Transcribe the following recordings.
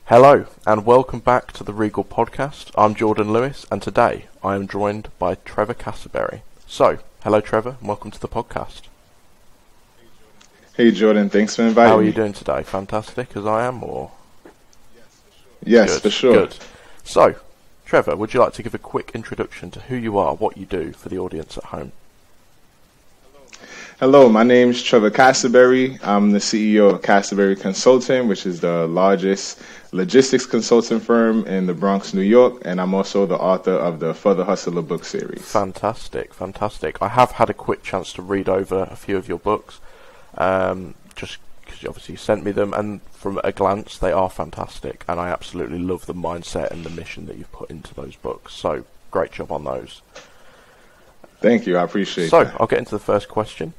Hello, and welcome back to the Regal podcast. I'm Jordan Lewis, and today I am joined by Trevor Cassaberry. So, hello Trevor, and welcome to the podcast. Hey Jordan, thanks for inviting me. How are you doing today? Fantastic, as I am, or? Yes, Good, for sure. Good. So, Trevor, would you like to give a quick introduction to who you are, what you do for the audience at home? Hello, my name is Trevor Cassaberry. I'm the CEO of Cassaberry Consulting, which is the largest logistics consulting firm in the Bronx, New York, and I'm also the author of the For the Hustler book series. Fantastic, fantastic. I have had a quick chance to read over a few of your books, just because you obviously sent me them, and from a glance they are fantastic, and I absolutely love the mindset and the mission that you've put into those books, so great job on those. Thank you, I appreciate that. So, I'll get into the first question.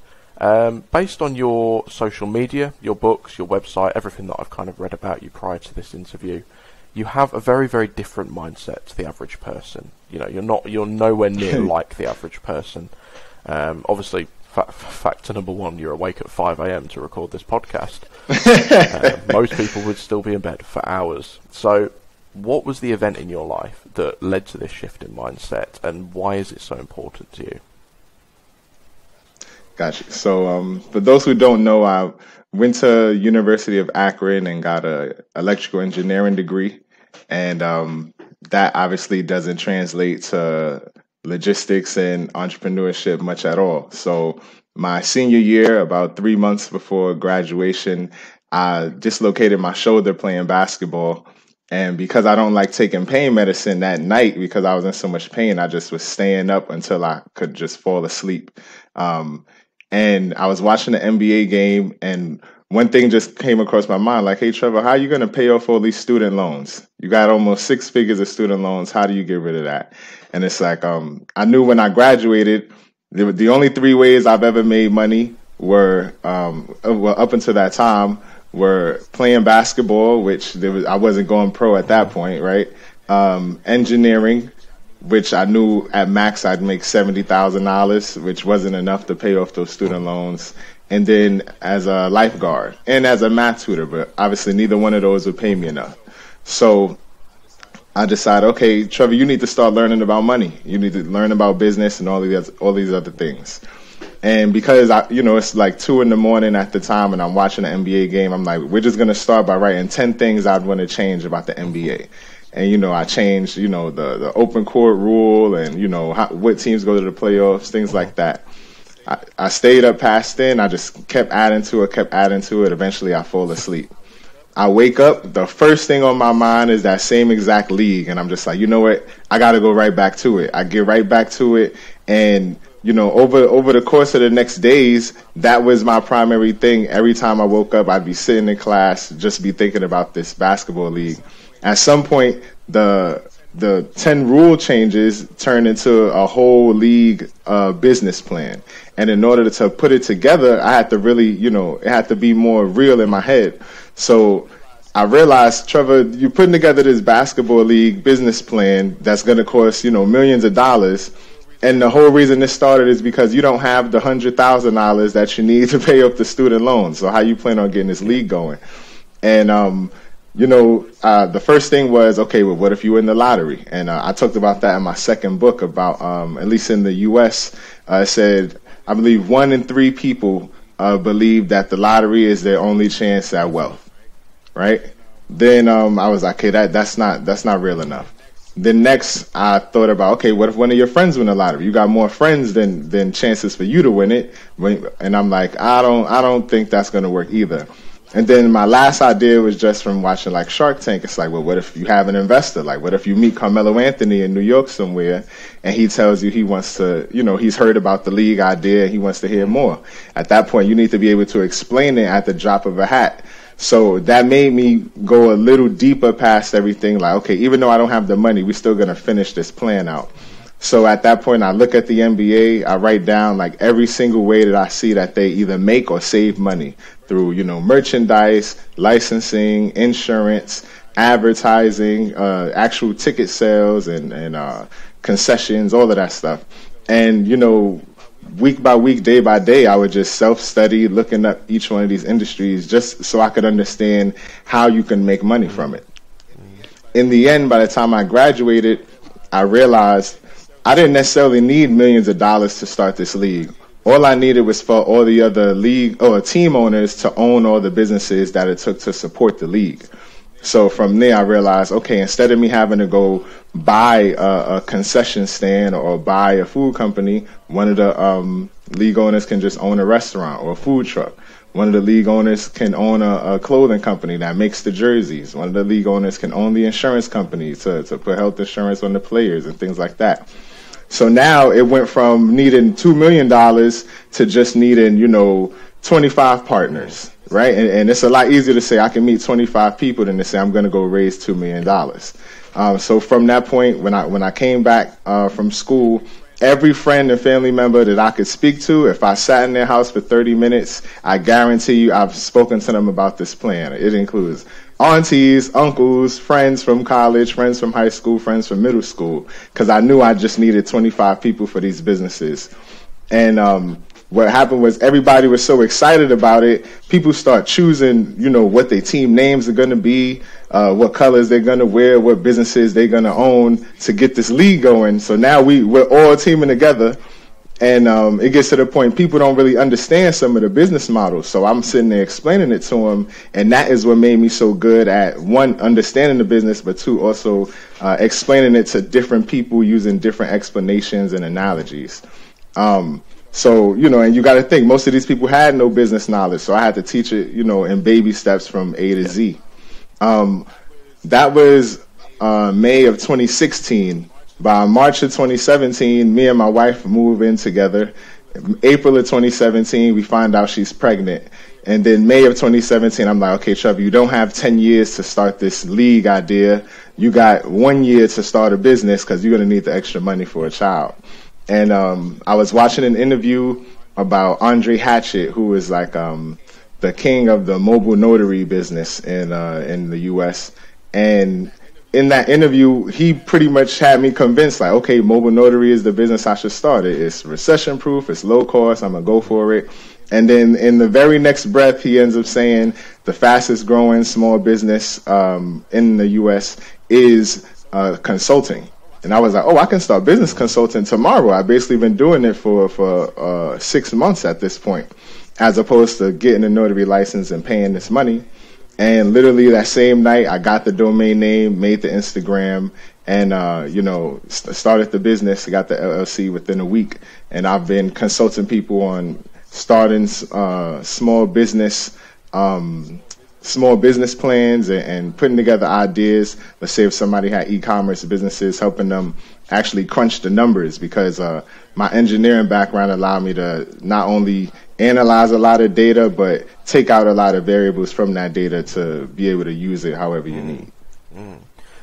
Based on your social media, your books, your website, everything that I've kind of read about you prior to this interview, you have a very, very different mindset to the average person. You know, you're nowhere near like the average person. Obviously, factor number one, you're awake at 5 a.m. to record this podcast. Most people would still be in bed for hours. So, what was the event in your life that led to this shift in mindset, and why is it so important to you? Gotcha. So, for those who don't know, I went to University of Akron and got a electrical engineering degree, and that obviously doesn't translate to logistics and entrepreneurship much at all. So, my senior year, about 3 months before graduation, I dislocated my shoulder playing basketball. And because I don't like taking pain medicine that night, because I was in so much pain, I just was staying up until I could just fall asleep. And I was watching the NBA game, and one thing just came across my mind, like, hey, Trevor, how are you going to pay off all these student loans? You got almost 6 figures of student loans. How do you get rid of that? And it's like, I knew when I graduated, the only 3 ways I've ever made money were, up until that time, were playing basketball, which I wasn't going pro at that point, right? Engineering, which I knew at max I'd make $70,000, which wasn't enough to pay off those student loans. And then as a lifeguard and as a math tutor, but obviously neither one of those would pay me enough. So I decided, okay, Trevor, you need to start learning about money. You need to learn about business and all these other things. And because it's like 2 a.m. at the time, and I'm watching an NBA game, I'm like, we're just gonna start by writing 10 things I'd want to change about the NBA. And, I changed, the open court rule and, what teams go to the playoffs, things like that. I stayed up past then. I just kept adding to it. Eventually, I fall asleep. I wake up. The first thing on my mind is that same exact league. And I'm just like, you know what? I got to go right back to it. I get right back to it. And, over the course of the next days, that was my primary thing. Every time I woke up, I'd be sitting in class, just be thinking about this basketball league. At some point, the 10 rule changes turned into a whole league business plan. And in order to put it together, I had to really, it had to be more real in my head. So I realized, Trevor, you're putting together this basketball league business plan that's going to cost, millions of dollars. And the whole reason this started is because you don't have the $100,000 that you need to pay off the student loans. So how you plan on getting this league going? And, the first thing was, okay, well, what if you win the lottery? And I talked about that in my second book about, at least in the U.S., it said, I believe 1 in 3 people believe that the lottery is their only chance at wealth, right? Then I was like, okay, that's not real enough. Then next, I thought about, okay, what if one of your friends win the lottery? You got more friends than chances for you to win it. And I'm like, I don't think that's going to work either. And then my last idea was just from watching like Shark Tank. It's like, well, what if you have an investor? Like, what if you meet Carmelo Anthony in New York somewhere and he tells you he wants to, he's heard about the league idea and he wants to hear more. At that point, you need to be able to explain it at the drop of a hat. So that made me go a little deeper past everything. Like, okay, even though I don't have the money, we're still going to finish this plan out. So at that point, I look at the NBA, I write down like every single way that I see that they either make or save money through, merchandise, licensing, insurance, advertising, actual ticket sales and concessions, all of that stuff. And, week by week, day by day, I would just self-study, looking up each one of these industries just so I could understand how you can make money from it. in the end, by the time I graduated, I realized I didn't necessarily need millions of dollars to start this league. All I needed was for all the other league or team owners to own all the businesses that it took to support the league. So from there, I realized, okay, instead of me having to go buy a concession stand or buy a food company, one of the league owners can just own a restaurant or a food truck. One of the league owners can own a clothing company that makes the jerseys. One of the league owners can own the insurance company to put health insurance on the players and things like that. So now it went from needing $2 million to just needing, 25 partners, right? And it's a lot easier to say I can meet 25 people than to say I'm going to go raise $2 million. So from that point, when I came back from school, every friend and family member that I could speak to, if I sat in their house for 30 minutes, I guarantee you I've spoken to them about this plan. It includes aunties, uncles, friends from college, friends from high school, friends from middle school, because I knew I just needed 25 people for these businesses. And what happened was everybody was so excited about it, people start choosing, what their team names are going to be, what colors they're going to wear, what businesses they're going to own to get this league going. So now we're all teaming together. And it gets to the point people don't really understand some of the business models. So I'm sitting there explaining it to them. And that is what made me so good at, one, understanding the business, but two, also explaining it to different people using different explanations and analogies. So, and you got to think, most of these people had no business knowledge. So I had to teach it, in baby steps from A to Z. That was May of 2016. By March of 2017, me and my wife move in together. April of 2017, we find out she's pregnant. And then May of 2017, I'm like, okay, Trevor, you don't have 10 years to start this league idea. You got 1 year to start a business because you're going to need the extra money for a child. And I was watching an interview about Andre Hatchett, who is like the king of the mobile notary business in the U.S. And in that interview, he pretty much had me convinced, like, okay, mobile notary is the business I should start. It's recession-proof, it's low cost, I'm going to go for it. And then in the very next breath, he ends up saying the fastest growing small business in the U.S. is consulting. And I was like, oh, I can start business consulting tomorrow. I've basically been doing it for 6 months at this point, as opposed to getting a notary license and paying this money. And literally that same night, I got the domain name, made the Instagram, and, started the business, got the LLC within a week. And I've been consulting people on starting small business plans and putting together ideas. Let's say if somebody had e-commerce businesses, helping them actually crunch the numbers, because my engineering background allowed me to not only analyze a lot of data, but take out a lot of variables from that data to be able to use it however you need.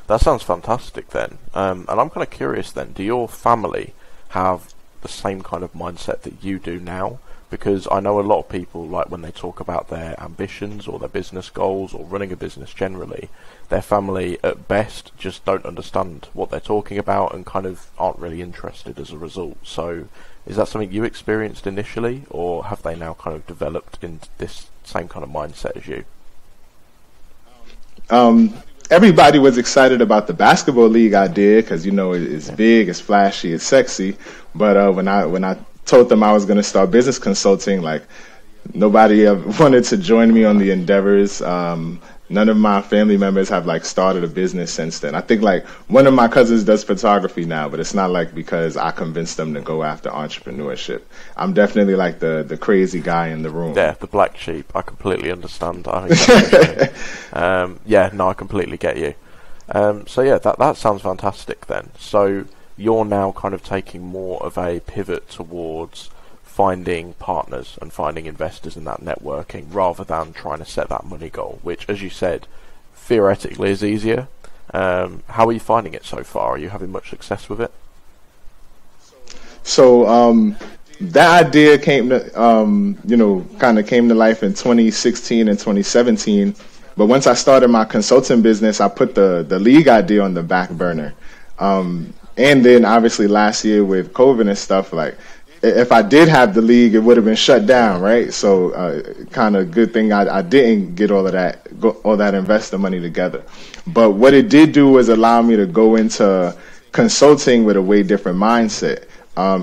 That sounds fantastic then. And I'm kind of curious then, do your family have the same kind of mindset that you do now? Because I know a lot of people, like when they talk about their ambitions or their business goals or running a business generally, their family at best just don't understand what they're talking about and kind of aren't really interested as a result. So is that something you experienced initially, or have they now kind of developed into this same kind of mindset as you? Everybody was excited about the basketball league idea because, it's big, it's flashy, it's sexy. But when I told them I was going to start business consulting, like, nobody wanted to join me on the endeavors. None of my family members have started a business since then. I think one of my cousins does photography now, but it's not because I convinced them to go after entrepreneurship. I'm definitely the crazy guy in the room. Yeah, the black sheep. I completely understand. I completely get you. So yeah, that sounds fantastic then. So you're now kind of taking more of a pivot towards finding partners and finding investors in that networking rather than trying to set that money goal, which, as you said, theoretically is easier. How are you finding it so far? Are you having much success with it? So that idea came to, kind of came to life in 2016 and 2017. But once I started my consulting business, I put the league idea on the back burner. And then obviously last year with COVID and stuff, if I did have the league, it would have been shut down, right? So kind of good thing I didn't get all of that all that investor money together. But what it did do was allow me to go into consulting with a way different mindset.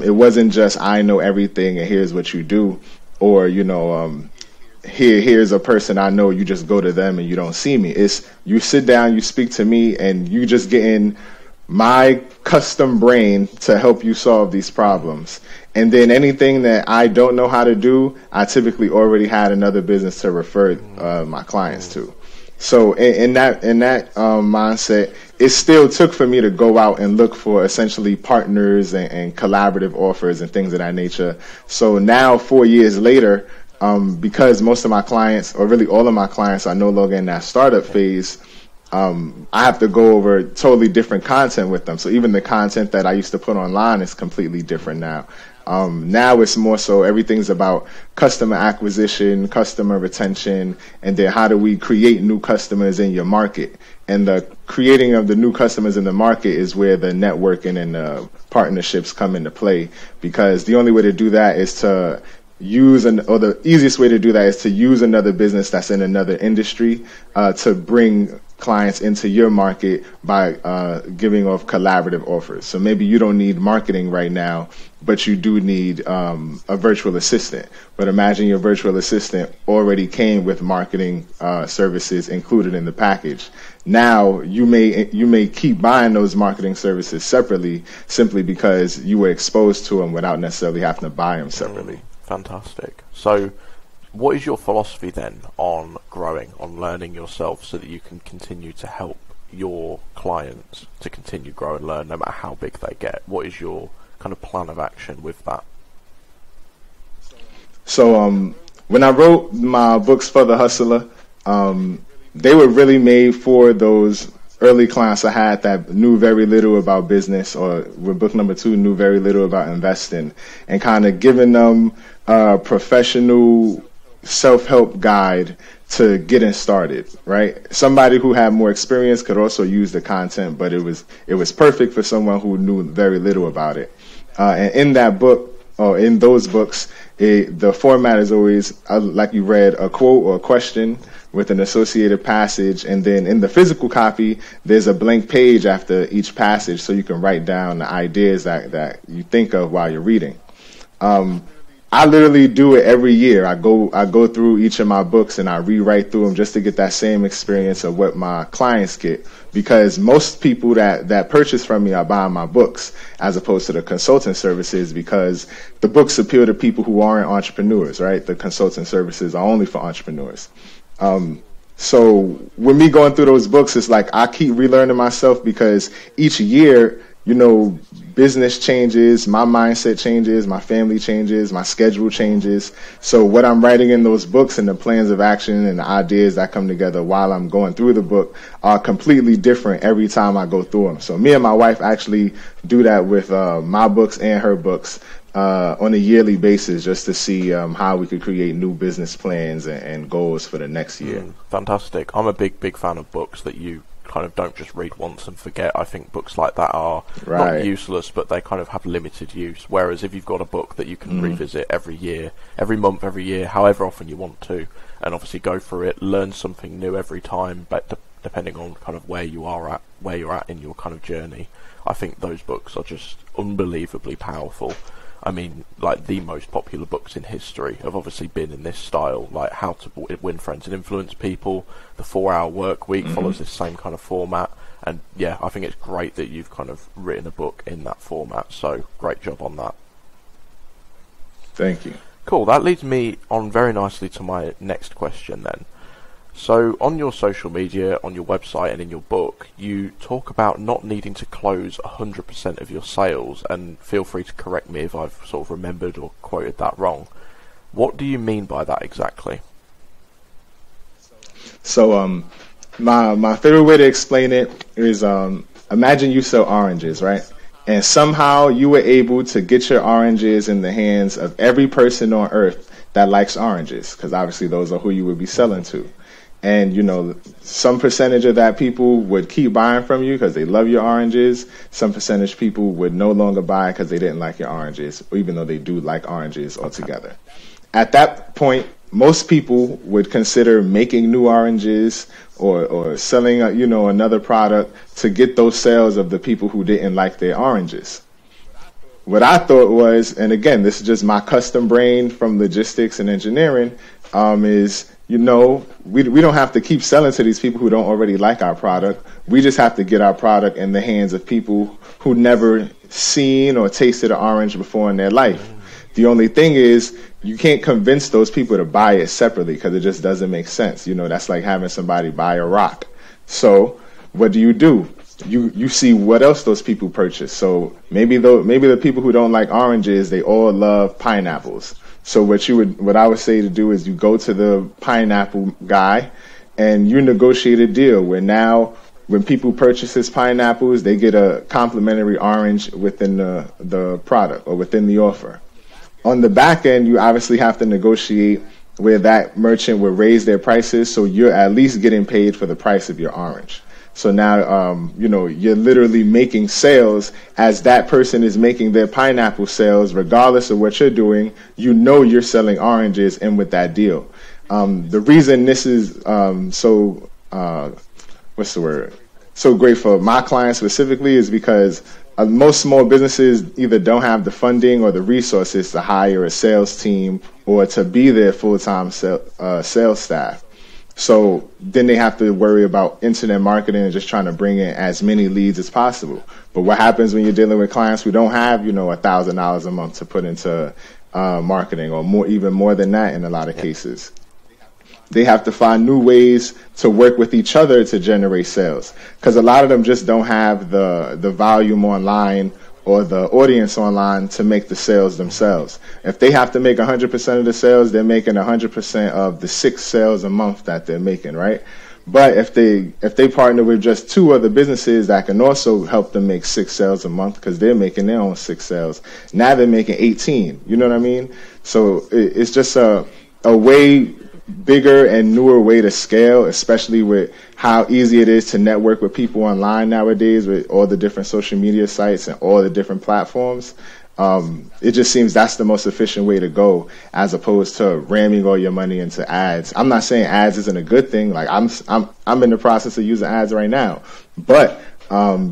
It wasn't just I know everything and here's what you do, or here's a person I know, you just go to them and you don't see me. It's you sit down, you speak to me, and you just get in my custom brain to help you solve these problems. And then anything that I don't know how to do, I typically already had another business to refer my clients to. So in that mindset, it still took for me to go out and look for essentially partners and collaborative offers and things of that nature. So now 4 years later, because most of my clients, or really all of my clients, are no longer in that startup phase, I have to go over totally different content with them. So even the content that I used to put online is completely different now. Now it's more so everything's about customer acquisition, customer retention, and then how do we create new customers in your market. And the creating of the new customers in the market is where the networking and the partnerships come into play, because the only way to do that is to the easiest way to do that is to use another business that's in another industry to bring clients into your market by giving off collaborative offers. So maybe you don't need marketing right now, but you do need a virtual assistant. But imagine your virtual assistant already came with marketing services included in the package. Now you may keep buying those marketing services separately simply because you were exposed to them without necessarily having to buy them separately. Fantastic. So what is your philosophy then on growing, on learning yourself so that you can continue to help your clients to continue grow and learn no matter how big they get? What is your kind of plan of action with that? So when I wrote my books for the hustler, they were really made for those early clients I had that knew very little about business, or with book number 2, knew very little about investing, and kind of giving them a professional self-help guide to getting started, right? Somebody who had more experience could also use the content, but it was perfect for someone who knew very little about it. And in that book, or in those books, the format is always, like you read, a quote or a question with an associated passage, and then in the physical copy, there's a blank page after each passage so you can write down the ideas that you think of while you're reading. I literally do it every year. I go through each of my books and I rewrite through them just to get that same experience of what my clients get, because most people that purchase from me are buying my books as opposed to the consulting services, because the books appeal to people who aren't entrepreneurs, right? The consulting services are only for entrepreneurs. So with me going through those books, it's like I keep relearning myself, because each year, business changes, my mindset changes, my family changes, my schedule changes. So what I'm writing in those books and the plans of action and the ideas that come together while I'm going through the book are completely different every time I go through them. So me and my wife actually do that with my books and her books on a yearly basis, just to see how we could create new business plans and goals for the next year. Fantastic. I'm a big fan of books that you kind of don't just read once and forget. I think books like that are not useless, but they kind of have limited use. Whereas if you've got a book that you can revisit every year, every month, every year, however often you want to, and obviously go through it, learn something new every time, but depending on kind of where you're at in your kind of journey, I think those books are just unbelievably powerful. I mean, like, the most popular books in history have obviously been in this style, like How to Win Friends and Influence People. The 4-Hour Work Week follows this same kind of format. And yeah, I think it's great that you've kind of written a book in that format. So great job on that. Thank you. Cool. That leads me on very nicely to my next question then. So on your social media, on your website and in your book, you talk about not needing to close 100% of your sales, and feel free to correct me if I've sort of remembered or quoted that wrong. What do you mean by that exactly? So my favorite way to explain it is, imagine you sell oranges, right? And somehow you were able to get your oranges in the hands of every person on earth that likes oranges, because obviously those are who you would be selling to. And, some percentage of that people would keep buying from you because they love your oranges. Some percentage people would no longer buy because they didn't like your oranges, even though they do like oranges altogether. At that point, most people would consider making new oranges or selling another product to get those sales of the people who didn't like their oranges. What I thought was, and again, this is just my custom brain from logistics and engineering, is, we don't have to keep selling to these people who don't already like our product. We just have to get our product in the hands of people who never seen or tasted an orange before in their life. The only thing is, you can't convince those people to buy it separately because it just doesn't make sense. That's like having somebody buy a rock. So what do? You see what else those people purchase. So maybe the people who don't like oranges, they all love pineapples. So what I would say to do is you go to the pineapple guy and you negotiate a deal where now when people purchase his pineapples, they get a complimentary orange within the product or within the offer. On the back end, you obviously have to negotiate where that merchant will raise their prices, so you're at least getting paid for the price of your orange. So now, you're literally making sales as that person is making their pineapple sales, regardless of what you're doing. You're selling oranges in with that deal. The reason this is so great for my clients specifically is because most small businesses either don't have the funding or the resources to hire a sales team or to be their full-time sales staff. So then they have to worry about internet marketing and just trying to bring in as many leads as possible. But what happens when you're dealing with clients who don't have, $1,000 a month to put into marketing, or even more than that in a lot of cases? They have to find new ways to work with each other to generate sales, because a lot of them just don't have the volume online or the audience online to make the sales themselves. If they have to make 100% of the sales, they're making 100% of the 6 sales a month that they're making, right? But if they partner with just 2 other businesses that can also help them make 6 sales a month, because they're making their own 6 sales, now they're making 18. You know what I mean? So it's just a way bigger and newer way to scale, especially with how easy it is to network with people online nowadays with all the different social media sites and all the different platforms. It just seems that's the most efficient way to go, as opposed to ramming all your money into ads. I'm not saying ads isn't a good thing. Like I'm in the process of using ads right now, but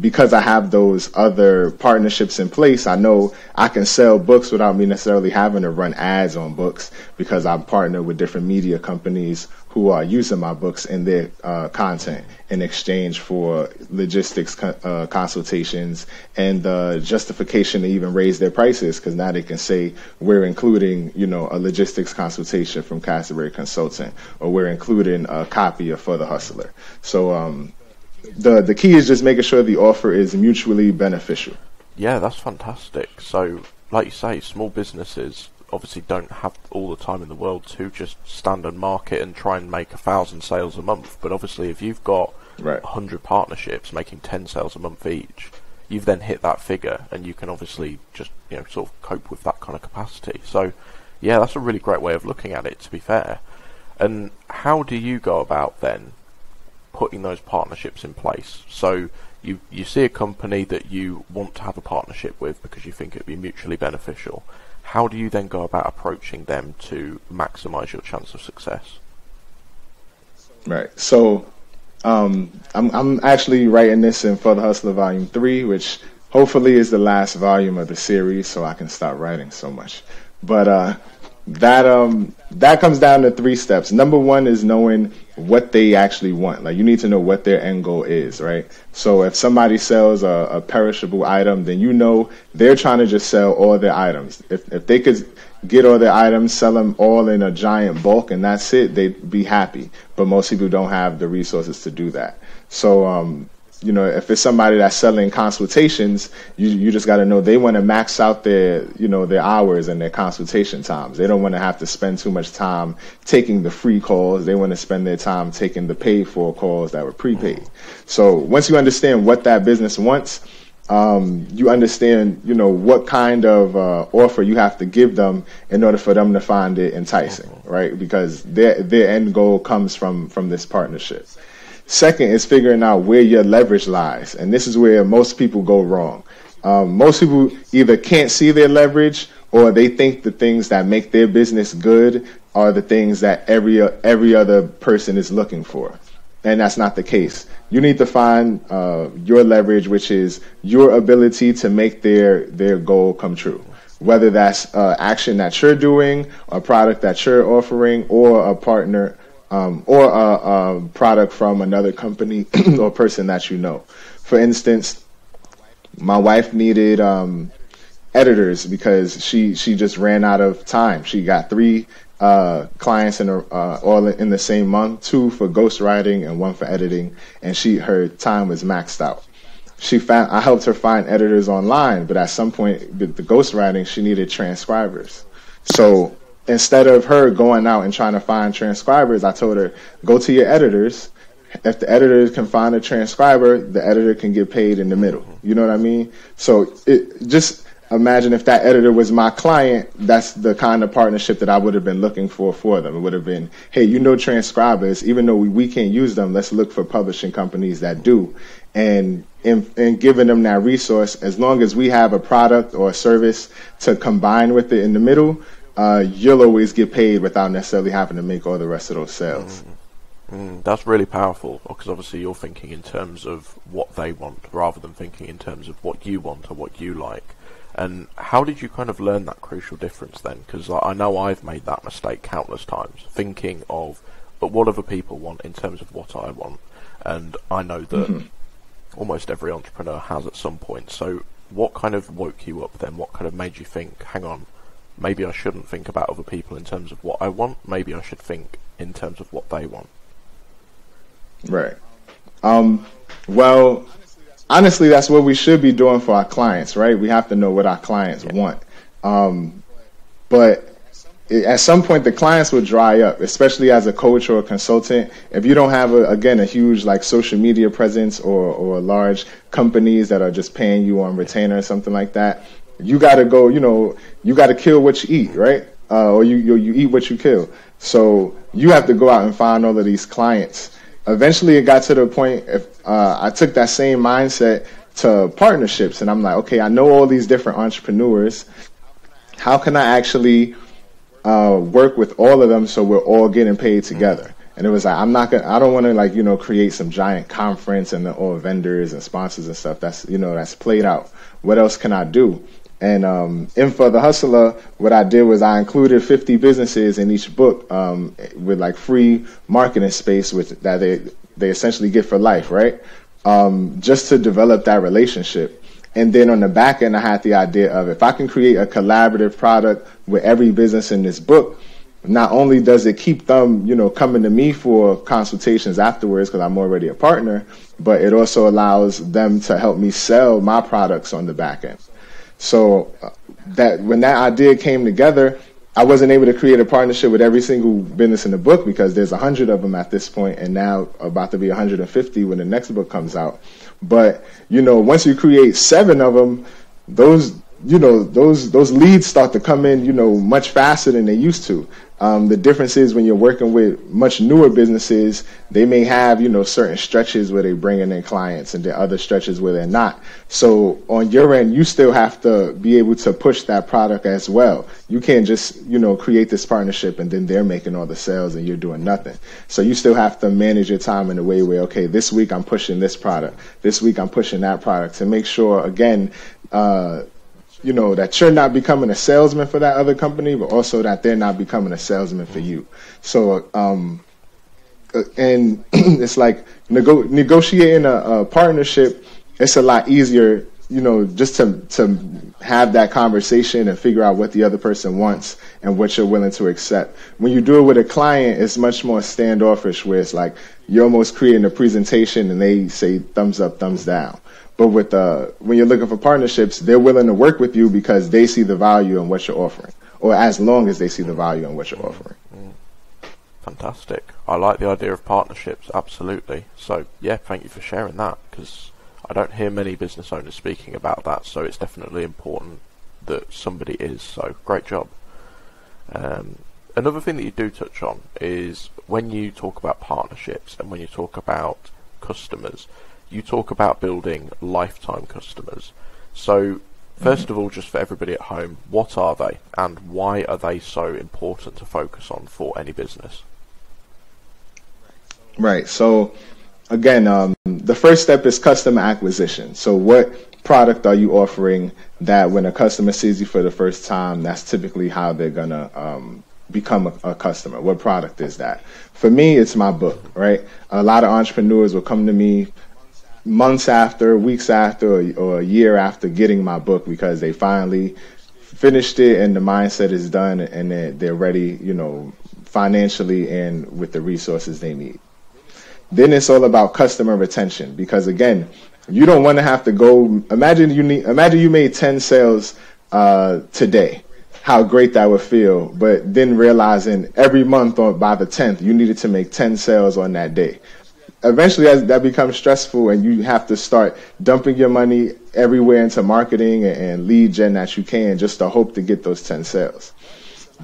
because I have those other partnerships in place, I know I can sell books without me necessarily having to run ads on books, because I'm partnered with different media companies who are using my books in their content in exchange for logistics consultations and the justification to even raise their prices, because now they can say we're including, a logistics consultation from Cassaberry Consulting, or we're including a copy of For the Hustler. So the key is just making sure the offer is mutually beneficial. Yeah, that's fantastic. So, like you say, small businesses obviously don't have all the time in the world to just stand and market and try and make 1,000 sales a month. But obviously, if you've got 100 partnerships making 10 sales a month each, you've then hit that figure, and you can obviously just sort of cope with that kind of capacity. So, yeah, that's a really great way of looking at it, to be fair. And how do you go about then putting those partnerships in place? So you see a company that you want to have a partnership with because you think it would be mutually beneficial. How do you then go about approaching them to maximize your chance of success? Right. So I'm actually writing this in For the Hustler Volume 3, which hopefully is the last volume of the series, so I can stop writing so much. But that comes down to 3 steps. Number 1 is knowing what they actually want. Like, you need to know what their end goal is, right? So if somebody sells a perishable item, then they're trying to just sell all their items. If they could get all their items, sell them all in a giant bulk, and that's it, they'd be happy. But most people don't have the resources to do that. So if it's somebody that's selling consultations, you just got to know they want to max out their hours and their consultation times. They don't want to have to spend too much time taking the free calls. They want to spend their time taking the paid for calls that were prepaid. So once you understand what that business wants, you understand, what kind of offer you have to give them in order for them to find it enticing, right? Because their end goal comes from this partnership. Second is figuring out where your leverage lies. And this is where most people go wrong. Most people either can't see their leverage, or they think the things that make their business good are the things that every other person is looking for. And that's not the case. You need to find your leverage, which is your ability to make their goal come true. Whether that's action that you're doing, a product that you're offering, or a partner, or a product from another company or person that you know. For instance, my wife needed editors because she just ran out of time. She got 3 clients all in the same month, 2 for ghostwriting and 1 for editing, and her time was maxed out. I helped her find editors online, but at some point with the ghostwriting, she needed transcribers. So instead of her going out and trying to find transcribers, I told her, go to your editors. If the editor can find a transcriber, the editor can get paid in the middle. You know what I mean? So just imagine if that editor was my client, that's the kind of partnership that I would have been looking for them. It would have been, hey, transcribers, even though we can't use them, let's look for publishing companies that do. And giving them that resource, as long as we have a product or a service to combine with it in the middle, you'll always get paid without necessarily having to make all the rest of those sales. That's really powerful, because obviously you're thinking in terms of what they want rather than thinking in terms of what you want or what you like. And how did you kind of learn that crucial difference then? Because I know I've made that mistake countless times, thinking of, but what other people want in terms of what I want. And I know that almost every entrepreneur has at some point. So what kind of woke you up then? What kind of made you think, hang on, maybe I shouldn't think about other people in terms of what I want, maybe I should think in terms of what they want? Right. Well, honestly, that's what we should be doing for our clients, right? We have to know what our clients want. But at some point, the clients will dry up, especially as a coach or a consultant. If you don't have, a huge like social media presence or large companies that are just paying you on retainer or something like that, you got to go, you got to kill what you eat, right? Or you eat what you kill. So you have to go out and find all of these clients. Eventually, it got to the point, I took that same mindset to partnerships, and I'm like, okay, I know all these different entrepreneurs. How can I actually work with all of them so we're all getting paid together? And it was like, I don't want to create some giant conference and all vendors and sponsors and stuff. That's, that's played out. What else can I do? And in For the Hustler, what I did was I included 50 businesses in each book with like free marketing space that they essentially get for life, right? Just to develop that relationship. And then on the back end, I had the idea of, if I can create a collaborative product with every business in this book, not only does it keep them, coming to me for consultations afterwards because I'm already a partner, but it also allows them to help me sell my products on the back end. So that when that idea came together, I wasn't able to create a partnership with every single business in the book because there's 100 of them at this point, and now about to be 150 when the next book comes out. But once you create 7 of them, those leads start to come in, much faster than they used to. The difference is when you're working with much newer businesses, they may have, certain stretches where they bring in their clients and there are other stretches where they're not. So on your end, you still have to be able to push that product as well. You can't just, create this partnership and then they're making all the sales and you're doing nothing. So you still have to manage your time in a way where, okay, this week I'm pushing this product. This week I'm pushing that product to make sure, again, that you're not becoming a salesman for that other company, but also that they're not becoming a salesman for you. So, and it's like negotiating a partnership. It's a lot easier, just to have that conversation and figure out what the other person wants and what you're willing to accept. When you do it with a client, it's much more standoffish, where it's like you're almost creating a presentation and they say thumbs up, thumbs down. But when you're looking for partnerships, they're willing to work with you because they see the value in what you're offering, or as long as they see the value in what you're offering. Fantastic. I like the idea of partnerships, absolutely. So, yeah, thank you for sharing that, because I don't hear many business owners speaking about that, so it's definitely important that somebody is. So, great job. Another thing that you do touch on is when you talk about partnerships and when you talk about customers, you talk about building lifetime customers. So First of all, just for everybody at home, what are they, and why are they so important to focus on for any business? Right. So, again, the first step is customer acquisition. So what product are you offering that when a customer sees you for the first time, that's typically how they're going to become a customer? What product is that? For me, it's my book, right? A lot of entrepreneurs will come to me months after, weeks after, or a year after getting my book because they finally finished it and the mindset is done and they're ready, financially and with the resources they need. Then it's all about customer retention because, again, you don't want to have to go. Imagine you made 10 sales today. How great that would feel, but then realizing every month or by the 10th you needed to make 10 sales on that day. Eventually that becomes stressful and you have to start dumping your money everywhere into marketing and lead gen that you can just to hope to get those 10 sales.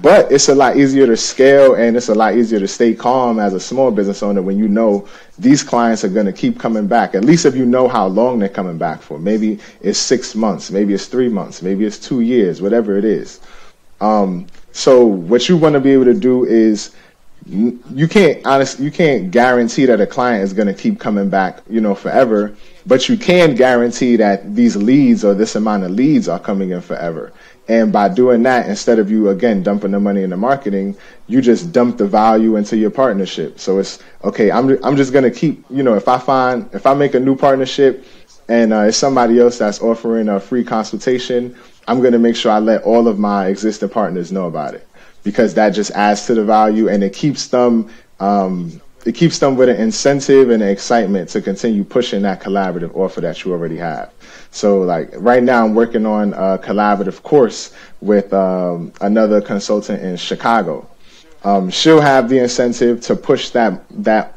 But it's a lot easier to scale and it's a lot easier to stay calm as a small business owner when you know these clients are going to keep coming back, at least if you know how long they're coming back for. Maybe it's 6 months, maybe it's 3 months, maybe it's 2 years, whatever it is. So what you want to be able to do is you can't guarantee that a client is going to keep coming back, forever, but you can guarantee that these leads or this amount of leads are coming in forever. And by doing that, instead of you, again, dumping the money into marketing, you just dump the value into your partnership. So it's, okay, I'm just going to keep, if I make a new partnership and it's somebody else that's offering a free consultation, I'm going to make sure I let all of my existing partners know about it because that just adds to the value and it keeps them with an incentive and an excitement to continue pushing that collaborative offer that you already have. So like right now I'm working on a collaborative course with another consultant in Chicago. She'll have the incentive to push that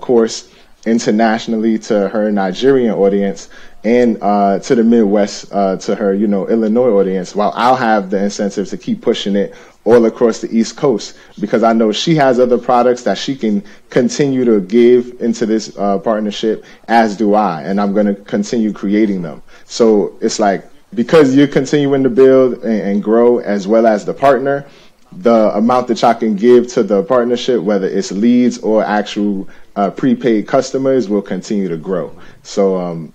course internationally to her Nigerian audience and to the Midwest, to her, Illinois audience, while I'll have the incentive to keep pushing it all across the East Coast because I know she has other products that she can continue to give into this partnership, as do I, and I'm going to continue creating them. So it's like, because you're continuing to build and grow as well as the partner, the amount that y'all can give to the partnership, whether it's leads or actual prepaid customers, will continue to grow. So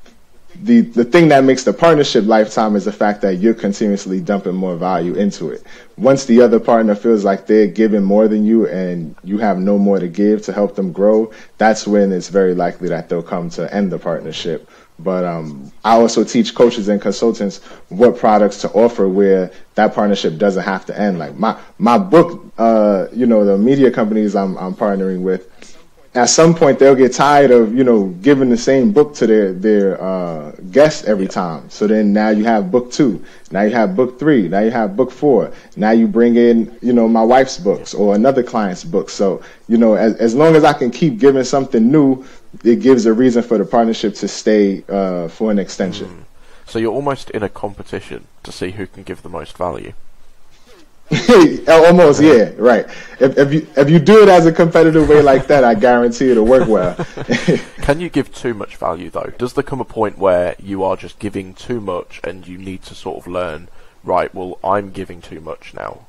the thing that makes the partnership lifetime is the fact that you're continuously dumping more value into it. Once the other partner feels like they're giving more than you and you have no more to give to help them grow, that's when it's very likely that they'll come to end the partnership. But I also teach coaches and consultants what products to offer where that partnership doesn't have to end. Like my book, the media companies I'm partnering with, at some point they'll get tired of, giving the same book to their guests every time. So then now you have book 2, now you have book 3, now you have book 4. Now you bring in, my wife's books or another client's books. So, as long as I can keep giving something new, it gives a reason for the partnership to stay for an extension. So you're almost in a competition to see who can give the most value. Almost, yeah, right. If you do it as a competitive way like that, I guarantee it'll work well. Can you give too much value though? Does there come a point where you are just giving too much and you need to sort of learn, right, well, I'm giving too much now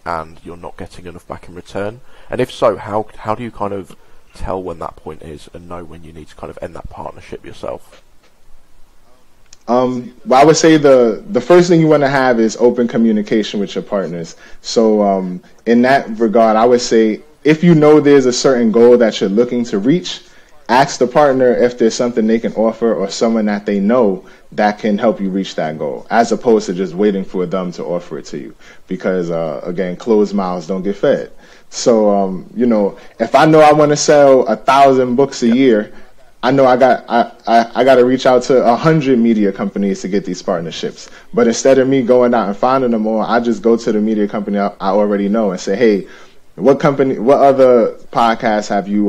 and you're not getting enough back in return? And if so, how do you kind of tell when that point is and know when you need to kind of end that partnership yourself? Well, I would say the first thing you want to have is open communication with your partners. So in that regard, I would say if you know there's a certain goal that you're looking to reach, ask the partner if there's something they can offer or someone that they know that can help you reach that goal, as opposed to just waiting for them to offer it to you. Because, again, closed mouths don't get fed. So, if I know I want to sell 1,000 books a year, I know I got to reach out to 100 media companies to get these partnerships. But instead of me going out and finding them all, I just go to the media company I already know and say, hey, what other podcasts have you,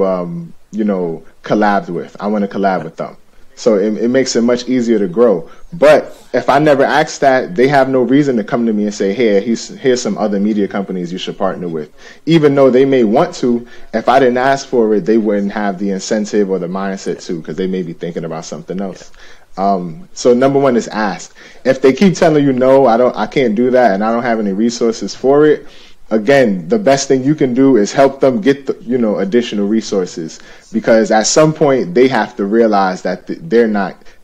collabed with? I want to collab with them. So it makes it much easier to grow. But if I never ask that, they have no reason to come to me and say, hey, here's some other media companies you should partner with. Even though they may want to, if I didn't ask for it, they wouldn't have the incentive or the mindset to, because they may be thinking about something else. So number one is ask. If they keep telling you no, I can't do that, and I don't have any resources for it, again, the best thing you can do is help them get additional resources, because at some point they have to realize that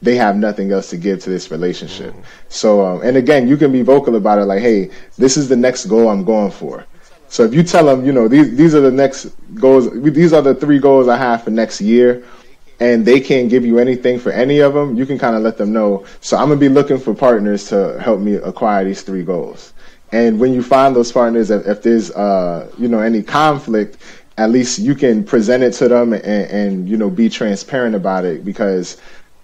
they have nothing else to give to this relationship. So and again, you can be vocal about it, like, hey, this is the next goal I'm going for. So if you tell them, these are the next goals, these are the 3 goals I have for next year, and they can't give you anything for any of them, you can kind of let them know. So I'm going to be looking for partners to help me acquire these 3 goals. And when you find those partners, if there's any conflict, at least you can present it to them and be transparent about it, because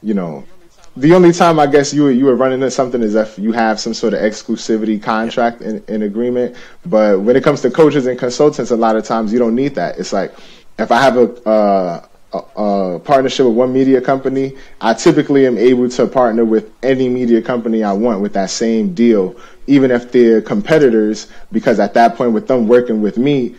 the only time I guess you were running into something is if you have some sort of exclusivity contract in agreement. But when it comes to coaches and consultants, a lot of times you don't need that. It's like, if I have a partnership with one media company, I typically am able to partner with any media company I want with that same deal, even if they're competitors, because at that point, with them working with me,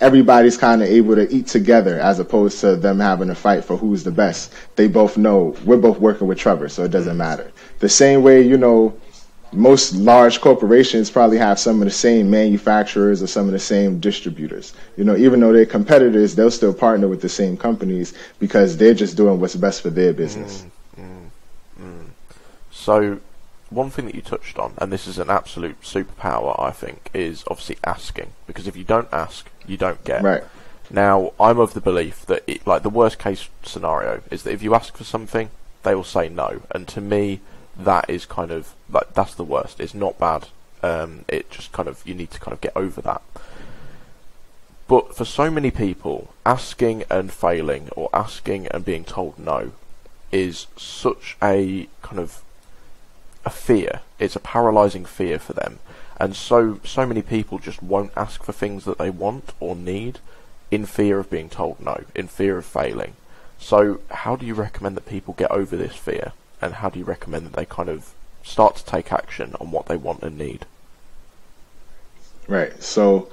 everybody's kind of able to eat together, as opposed to them having a fight for who's the best. They both know we're both working with Trevor, so it doesn't matter. The same way, most large corporations probably have some of the same manufacturers or some of the same distributors. Even though they're competitors, they'll still partner with the same companies, because they're just doing what's best for their business. So one thing that you touched on, and this is an absolute superpower, I think, is obviously asking. Because if you don't ask, you don't get. Right. Now, I'm of the belief that the worst case scenario is that if you ask for something, they will say no. And to me, that is kind of, that's the worst. It's not bad. It just kind of, you need to kind of get over that. But for so many people, asking and failing, or asking and being told no, is such a kind of a fear. It's a paralyzing fear for them, and so many people just won't ask for things that they want or need, in fear of being told no, in fear of failing. So how do you recommend that people get over this fear, and how do you recommend that they kind of start to take action on what they want and need? Right. So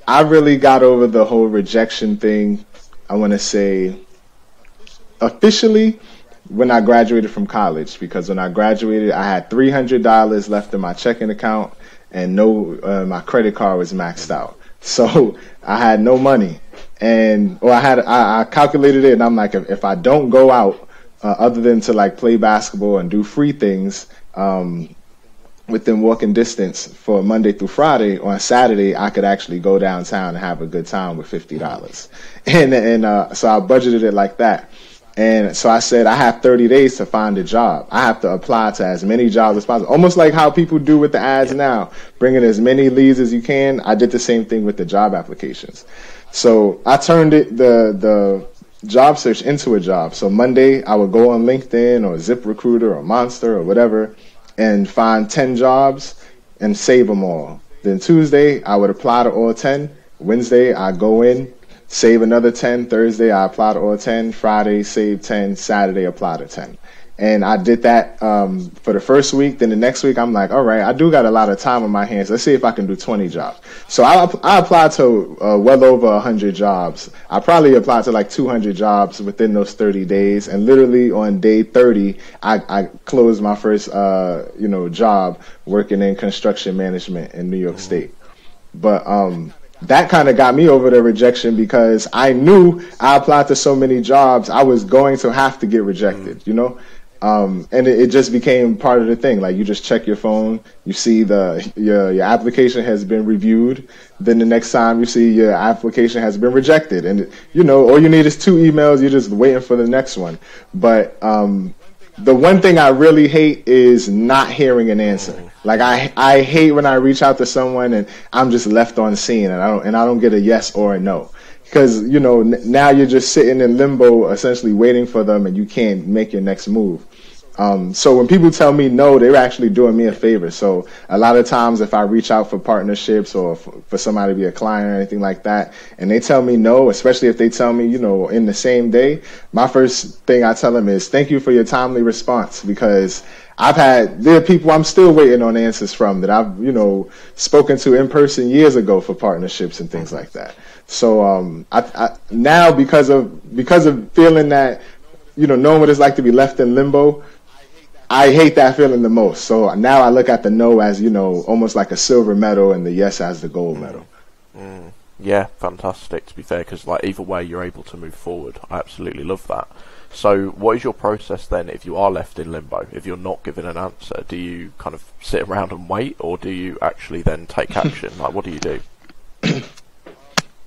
I really got over the whole rejection thing, I want to say, officially, when I graduated from college. Because when I graduated, I had $300 left in my checking account, and my credit card was maxed out. So I had no money, I calculated it, and I'm like, if I don't go out, other than to play basketball and do free things within walking distance for Monday through Friday, on Saturday I could actually go downtown and have a good time with $50. And so I budgeted it like that. And so I said, I have 30 days to find a job. I have to apply to as many jobs as possible. Almost like how people do with the ads now, bringing as many leads as you can. I did the same thing with the job applications. So I turned the job search into a job. So Monday I would go on LinkedIn or ZipRecruiter or Monster or whatever and find 10 jobs and save them all. Then Tuesday I would apply to all 10. Wednesday I go in, save another 10. Thursday, I apply to all 10. Friday, save 10. Saturday, apply to 10. And I did that for the first week. Then the next week, I'm like, all right, I do got a lot of time on my hands. Let's see if I can do 20 jobs. So I applied to well over 100 jobs. I probably applied to 200 jobs within those 30 days. And literally on day 30, I closed my first job working in construction management in New York State. But that kind of got me over the rejection, because I knew I applied to so many jobs, I was going to have to get rejected, and it just became part of the thing. You just check your phone, you see your application has been reviewed. Then the next time you see your application has been rejected, and all you need is 2 emails. You're just waiting for the next one. But the one thing I really hate is not hearing an answer. I hate when I reach out to someone and I'm just left on scene and I don't get a yes or a no. Because, now you're just sitting in limbo, essentially waiting for them, and you can't make your next move. So when people tell me no, they're actually doing me a favor. So a lot of times if I reach out for partnerships or for somebody to be a client or anything like that, and they tell me no, especially if they tell me, in the same day, my first thing I tell them is thank you for your timely response, because there are people I'm still waiting on answers from that I've, spoken to in person years ago for partnerships and things like that. So I now because of feeling that, knowing what it's like to be left in limbo, I hate that feeling the most. So now I look at the no as, almost like a silver medal and the yes as the gold medal. Yeah, fantastic, to be fair, because like either way you're able to move forward. I absolutely love that. So what is your process then if you are left in limbo, if you're not given an answer? Do you kind of sit around and wait, or do you actually then take action? Like, what do you do?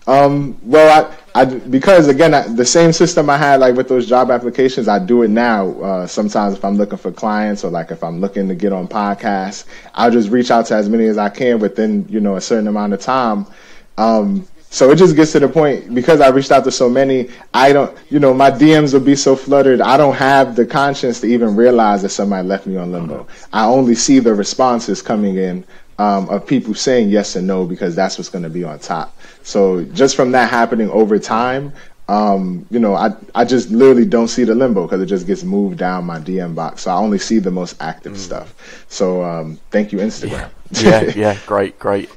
Well, I because again, the same system I had like with those job applications, I do it now. Sometimes if I'm looking for clients, or like if I'm looking to get on podcasts, I'll just reach out to as many as I can within, a certain amount of time. So it just gets to the point, because I reached out to so many, I don't, my DMs will be so fluttered. I don't have the conscience to even realize that somebody left me on limbo. I only see the responses coming in, of people saying yes and no, because that's what's going to be on top. So just from that happening over time, I just literally don't see the limbo, because it just gets moved down my DM box. So I only see the most active stuff. So thank you, Instagram. Yeah, great. Great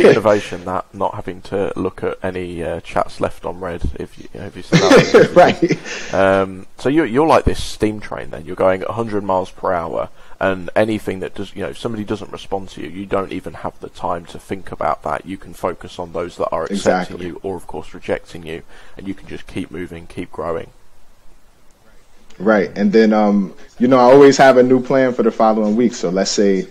innovation, that not having to look at any chats left on red if you see that. Right. So you're like this steam train then. You're going at 100 miles per hour, and anything that does, if somebody doesn't respond to you, you don't even have the time to think about that. You can focus on those that are accepting you, or of course rejecting you, and you can just keep moving, keep growing. Right. And then I always have a new plan for the following week. So let's say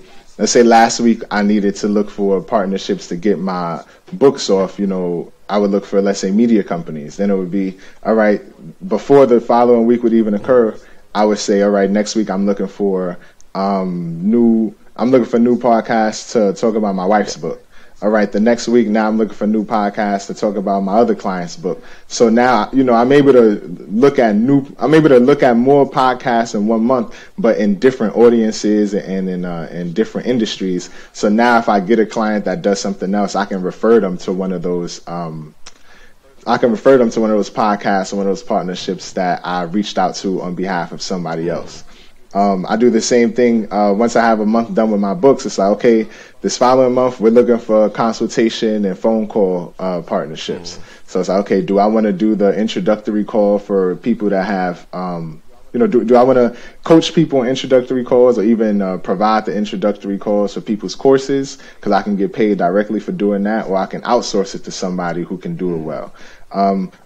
last week I needed to look for partnerships to get my books off. I would look for, let's say, media companies. Then it would be, all right, before the following week would even occur, I would say, all right, next week I'm looking for new podcasts to talk about my wife's book. All right, the next week now I'm looking for new podcasts to talk about my other client's book. So now, I'm able to look at more podcasts in 1 month, but in different audiences and in different industries. So now if I get a client that does something else, I can refer them to one of those podcasts or one of those partnerships that I reached out to on behalf of somebody else. I do the same thing once I have a month done with my books. It's like, okay, this following month we're looking for consultation and phone call partnerships. So it's like, okay, do I want to do the introductory call for people that have, do I want to coach people on introductory calls, or even provide the introductory calls for people's courses, because I can get paid directly for doing that, or I can outsource it to somebody who can do it well.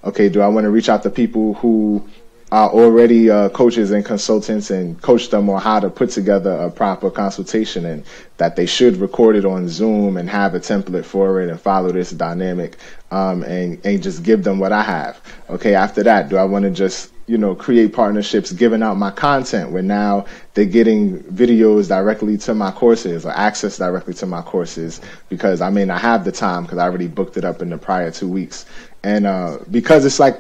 Okay, do I want to reach out to people who are already coaches and consultants and coach them on how to put together a proper consultation, and that they should record it on Zoom and have a template for it and follow this dynamic, and just give them what I have. Okay, after that, do I want to just create partnerships giving out my content, where now they're getting videos directly to my courses or access directly to my courses, because I may not have the time because I already booked it up in the prior 2 weeks. And because it's like,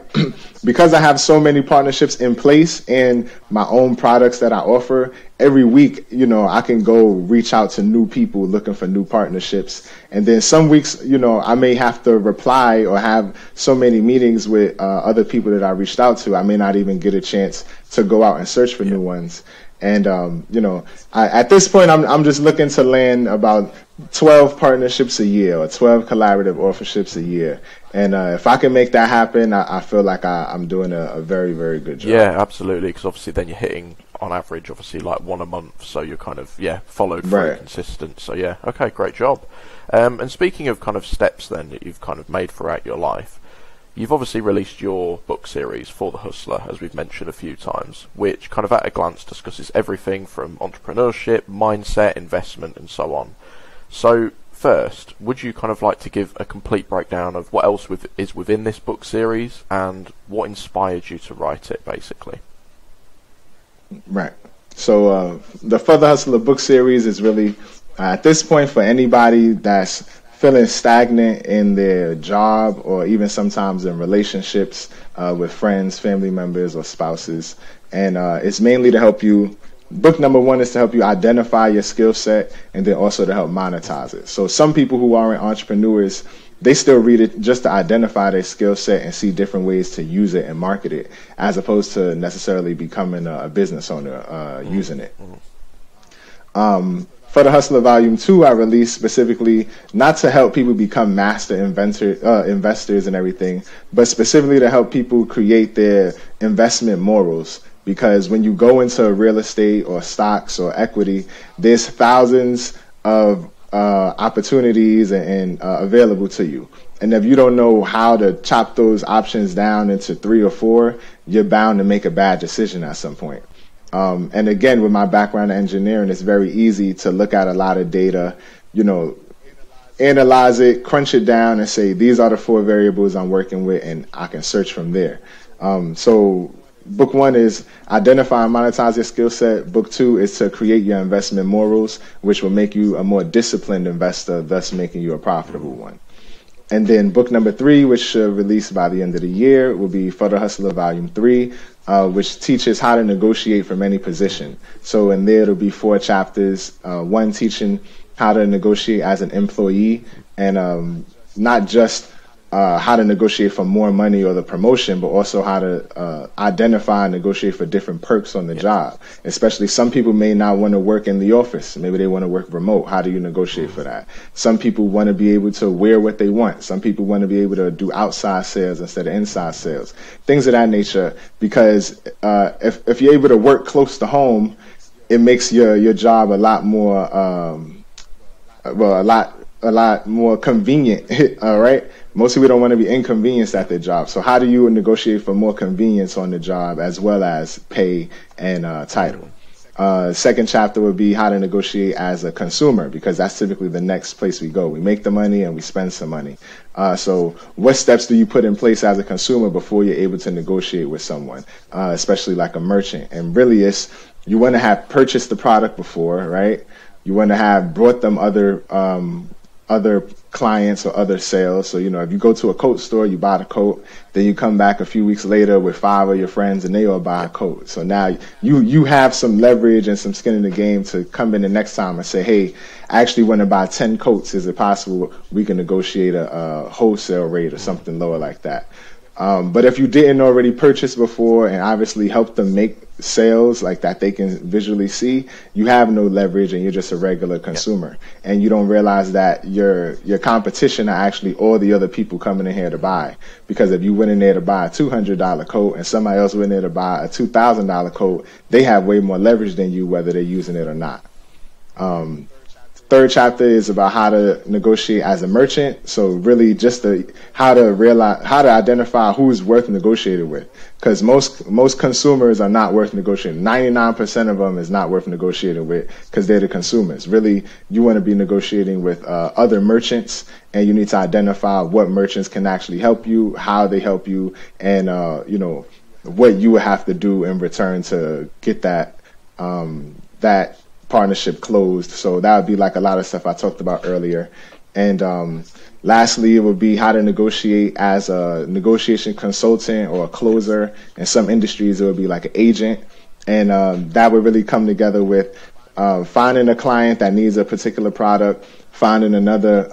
because I have so many partnerships in place and my own products that I offer, every week, I can go reach out to new people looking for new partnerships. And then some weeks, I may have to reply or have so many meetings with other people that I reached out to, I may not even get a chance to go out and search for new ones. And, at this point, I'm just looking to land about 12 partnerships a year, or 12 collaborative authorships a year. And if I can make that happen, I feel like I'm doing a very, very good job. Yeah, absolutely, because obviously then you're hitting, on average, obviously like one a month, so you're kind of, followed through, right, consistent. So yeah, okay, great job. And speaking of kind of steps then that you've kind of made throughout your life, you've obviously released your book series, For the Hustler, as we've mentioned a few times, which kind of at a glance discusses everything from entrepreneurship, mindset, investment, and so on. So first, would you kind of like to give a complete breakdown of what else is within this book series and what inspired you to write it, basically? Right. So the For the Hustler book series is really, at this point, for anybody that's feeling stagnant in their job, or even sometimes in relationships with friends, family members, or spouses. And it's mainly to help you. Book number one is to help you identify your skill set, and then also to help monetize it. So some people who aren't entrepreneurs, they still read it just to identify their skill set and see different ways to use it and market it, as opposed to necessarily becoming a business owner using it. For the Hustler Volume 2, I released specifically not to help people become master investors and everything, but specifically to help people create their investment morals because when you go into real estate or stocks or equity, there's thousands of opportunities and available to you. And if you don't know how to chop those options down into 3 or 4, you're bound to make a bad decision at some point. And again, with my background in engineering, it's very easy to look at a lot of data, analyze it, crunch it down, and say, these are the 4 variables I'm working with, and I can search from there. So book 1 is identify and monetize your skill set. Book 2 is to create your investment morals, which will make you a more disciplined investor, thus making you a profitable one. And then book number 3, which should release by the end of the year, will be For the Hustler Volume 3, which teaches how to negotiate from any position. So in there, it'll be 4 chapters, 1 teaching how to negotiate as an employee, and not just how to negotiate for more money or the promotion, but also how to identify and negotiate for different perks on the job. Especially some people may not want to work in the office. Maybe they want to work remote. How do you negotiate for that? Some people want to be able to wear what they want. Some people want to be able to do outside sales instead of inside sales. Things of that nature, because if you're able to work close to home, it makes your job a lot more, a lot more convenient, all right? Most people don't want to be inconvenienced at their job. So how do you negotiate for more convenience on the job as well as pay and title? Second chapter would be how to negotiate as a consumer, because that's typically the next place we go. We make the money and we spend some money. So what steps do you put in place as a consumer before you're able to negotiate with someone, especially like a merchant? And really, you want to have purchased the product before, right? You want to have brought them other clients or other sales. So, if you go to a coat store, you buy the coat, then you come back a few weeks later with 5 of your friends and they all buy a coat. So now you have some leverage and some skin in the game to come in the next time and say, hey, I actually want to buy 10 coats. Is it possible we can negotiate a wholesale rate or something lower like that? But if you didn't already purchase before and obviously help them make sales like that they can visually see, you have no leverage and you're just a regular consumer. And you don't realize that your competition are actually all the other people coming in here to buy. Because if you went in there to buy a $200 coat and somebody else went in there to buy a $2,000 coat, they have way more leverage than you, whether they're using it or not. Third chapter is about how to negotiate as a merchant. So really just how to identify who's worth negotiating with. Because most consumers are not worth negotiating. 99% of them is not worth negotiating with because they're the consumers. Really, you want to be negotiating with other merchants, and you need to identify what merchants can actually help you, how they help you, and what you would have to do in return to get that partnership closed. So that would be like a lot of stuff I talked about earlier. And lastly, it would be how to negotiate as a negotiation consultant or a closer. In some industries, it would be like an agent. And that would really come together with finding a client that needs a particular product, finding another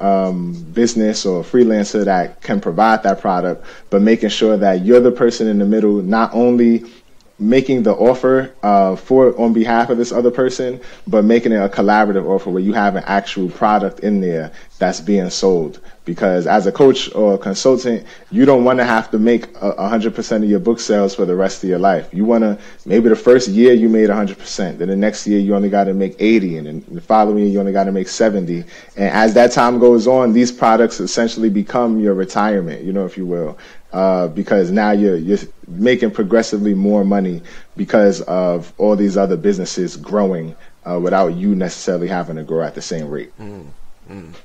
business or freelancer that can provide that product, but making sure that you're the person in the middle, not only making the offer on behalf of this other person, but making it a collaborative offer where you have an actual product in there that's being sold. Because as a coach or a consultant, you don't want to have to make 100% of your book sales for the rest of your life. You want to, maybe the first year you made 100%, then the next year you only got to make 80, and then the following year you only got to make 70. And as that time goes on, these products essentially become your retirement, if you will. Because now you're making progressively more money because of all these other businesses growing without you necessarily having to grow at the same rate.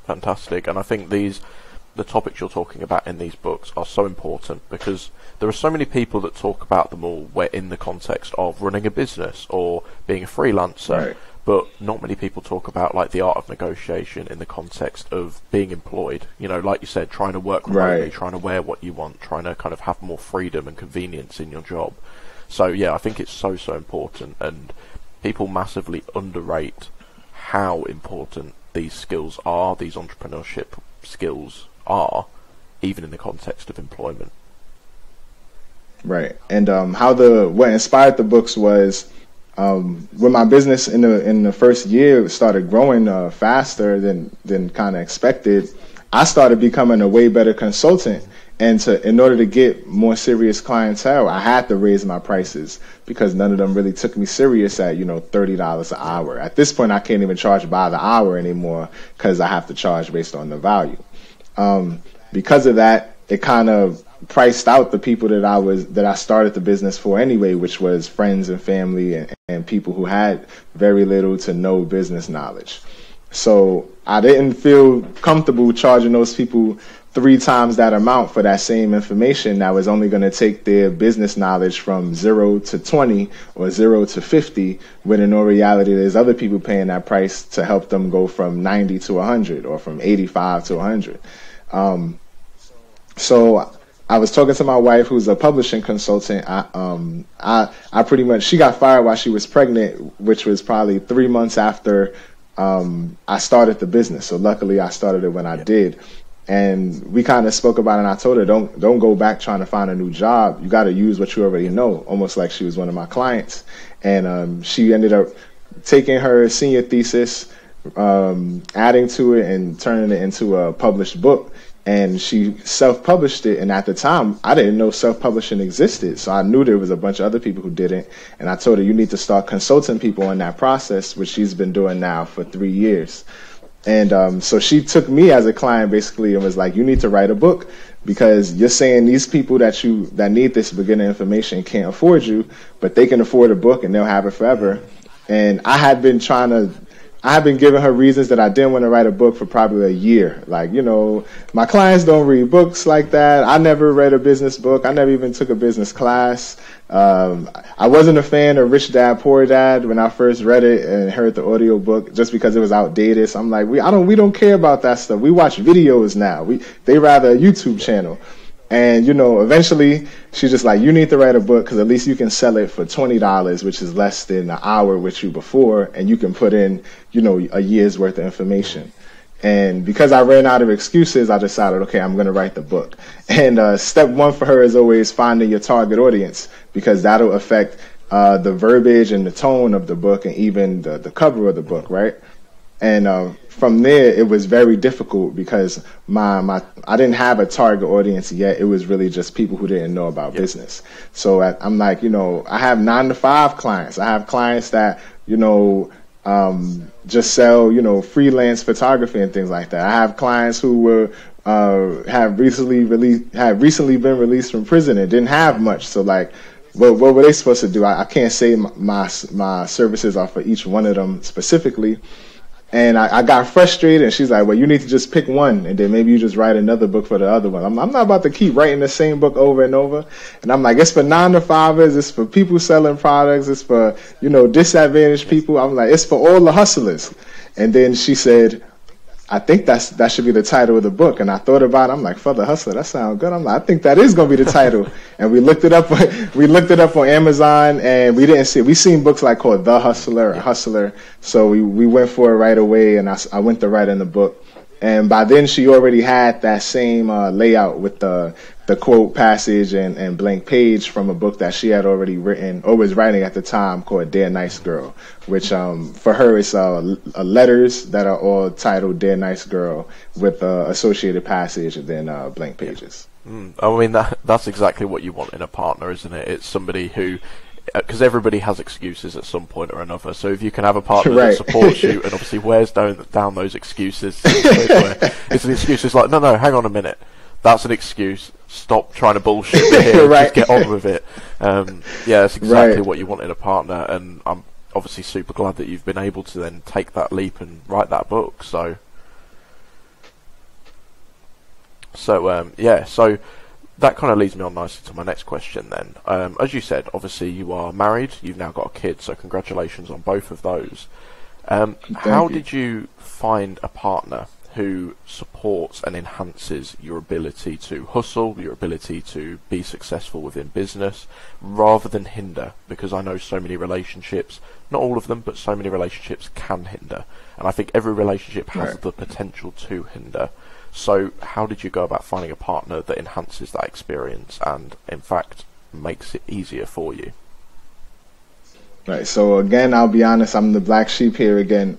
Fantastic. And I think the topics you're talking about in these books are so important because there are so many people that talk about them all where in the context of running a business or being a freelancer. Right. But not many people talk about like the art of negotiation in the context of being employed. Like you said, trying to work remotely, right, trying to wear what you want, trying to kind of have more freedom and convenience in your job. So yeah, I think it's so important, and people massively underrate how important these skills are, these entrepreneurship skills are, even in the context of employment. Right. And what inspired the books was when my business in the first year started growing faster than kind of expected, I started becoming a way better consultant. And in order to get more serious clientele, I had to raise my prices because none of them really took me serious at, $30 an hour. At this point, I can't even charge by the hour anymore because I have to charge based on the value. Because of that, it kind of priced out the people that I started the business for anyway, which was friends and family and people who had very little to no business knowledge. So I didn't feel comfortable charging those people 3 times that amount for that same information that was only going to take their business knowledge from 0 to 20 or 0 to 50, when in all reality there's other people paying that price to help them go from 90 to 100 or from 85 to 100. So I was talking to my wife, who's a publishing consultant. I pretty much, she got fired while she was pregnant, which was probably 3 months after I started the business. So luckily I started it when I did. And we kind of spoke about it, and I told her, don't go back trying to find a new job. You got to use what you already know, almost like she was one of my clients. And she ended up taking her senior thesis, adding to it and turning it into a published book. And she self-published it. And at the time, I didn't know self-publishing existed. So I knew there was a bunch of other people who didn't. And I told her, you need to start consulting people in that process, which she's been doing now for 3 years. And so she took me as a client basically and was like, you need to write a book because you're saying these people that need this beginner information can't afford you, but they can afford a book and they'll have it forever. And I had been giving her reasons that I didn't want to write a book for probably a year. Like, my clients don't read books like that. I never read a business book. I never even took a business class. I wasn't a fan of Rich Dad, Poor Dad when I first read it and heard the audio book just because it was outdated. So I'm like, we don't care about that stuff. We watch videos now. They rather a YouTube channel. And, eventually she's just like, you need to write a book because at least you can sell it for $20, which is less than an hour with you before. And you can put in, a year's worth of information. And because I ran out of excuses, I decided, okay, I'm going to write the book. And step 1 for her is always finding your target audience, because that'll affect the verbiage and the tone of the book and even the cover of the book, right? And from there, it was very difficult because I didn't have a target audience yet. It was really just people who didn't know about business. So I'm like, I have 9-to-5 clients. I have clients that, just sell, freelance photography and things like that. I have clients who have recently been released from prison and didn't have much. So like, what were they supposed to do? I can't say my services are for each one of them specifically. And I got frustrated, and she's like, well, you need to just pick one, and then maybe you just write another book for the other one. I'm not about to keep writing the same book over and over. And I'm like, it's for 9-to-5ers, it's for people selling products, it's for, disadvantaged people. I'm like, it's for all the hustlers. And then she said, I think that should be the title of the book. And I thought about it. I'm like, For the Hustler, that sounds good. I'm like, I think that is going to be the title. And we looked it up. We looked it up on Amazon, and we didn't see it. We seen books like called The Hustler or Hustler. So we went for it right away, and I went to write in the book. And by then she already had that same layout with the quote passage and blank page from a book that she had already written or was writing at the time called Dear Nice Girl, which for her is letters that are all titled Dear Nice Girl with associated passage and then blank pages. I mean, that's exactly what you want in a partner, isn't it? It's somebody who, because everybody has excuses at some point or another. So if you can have a partner that supports you and obviously wears down those excuses, it's an excuse. It's like, no, hang on a minute. That's an excuse. Stop trying to bullshit me here. Just get on with it. That's exactly what you want in a partner. And I'm obviously super glad that you've been able to then take that leap and write that book. So that kind of leads me on nicely to my next question then. As you said, obviously you are married, you've now got a kid, so congratulations on both of those. How did you find a partner who supports and enhances your ability to hustle, your ability to be successful within business, rather than hinder? Because I know so many relationships, not all of them, but so many relationships can hinder. And I think every relationship has the potential to hinder. So how did you go about finding a partner that enhances that experience and, in fact, makes it easier for you? Right. So, again, I'll be honest, I'm the black sheep here again.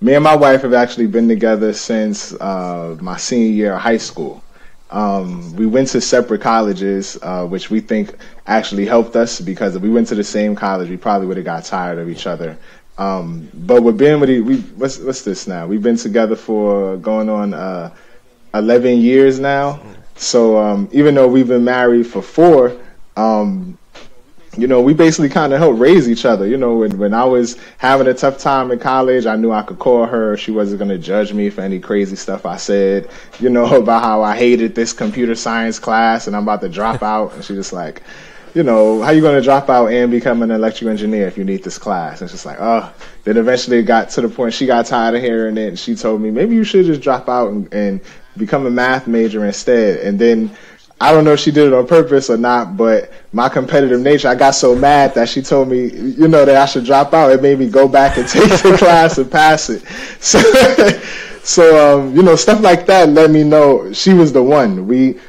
Me and my wife have actually been together since my senior year of high school. We went to separate colleges, which we think actually helped us, because if we went to the same college, we probably would have got tired of each other. But with being with what's this now? We've been together for going on 11 years now. So even though we've been married for 4, we basically kind of helped raise each other. When I was having a tough time in college, I knew I could call her. She wasn't going to judge me for any crazy stuff I said, about how I hated this computer science class and I'm about to drop out. And she just like, how you going to drop out and become an electrical engineer if you need this class? And it's just like, oh. Then eventually it got to the point she got tired of hearing it, and she told me, maybe you should just drop out and become a math major instead. And then I don't know if she did it on purpose or not, but my competitive nature, I got so mad that she told me, that I should drop out. It made me go back and take the class and pass it. So, stuff like that let me know she was the one. We've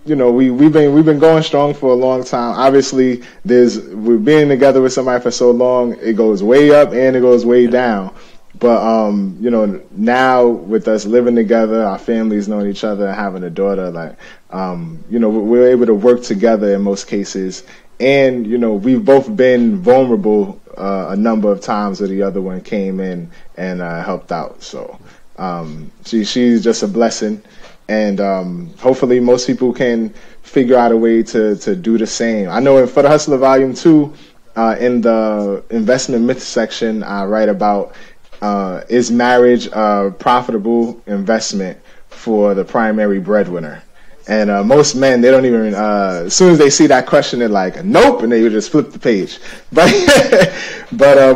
been going strong for a long time. Obviously, we're being together with somebody for so long, it goes way up and it goes way down. But now with us living together, our families knowing each other, having a daughter, we're able to work together in most cases. And we've both been vulnerable a number of times where the other one came in and helped out. So she's just a blessing. And hopefully most people can figure out a way to do the same. I know for the Hustler Volume 2, in the investment myth section, I write about is marriage a profitable investment for the primary breadwinner? And most men, they don't even, as soon as they see that question, they're like, nope, and they would just flip the page. But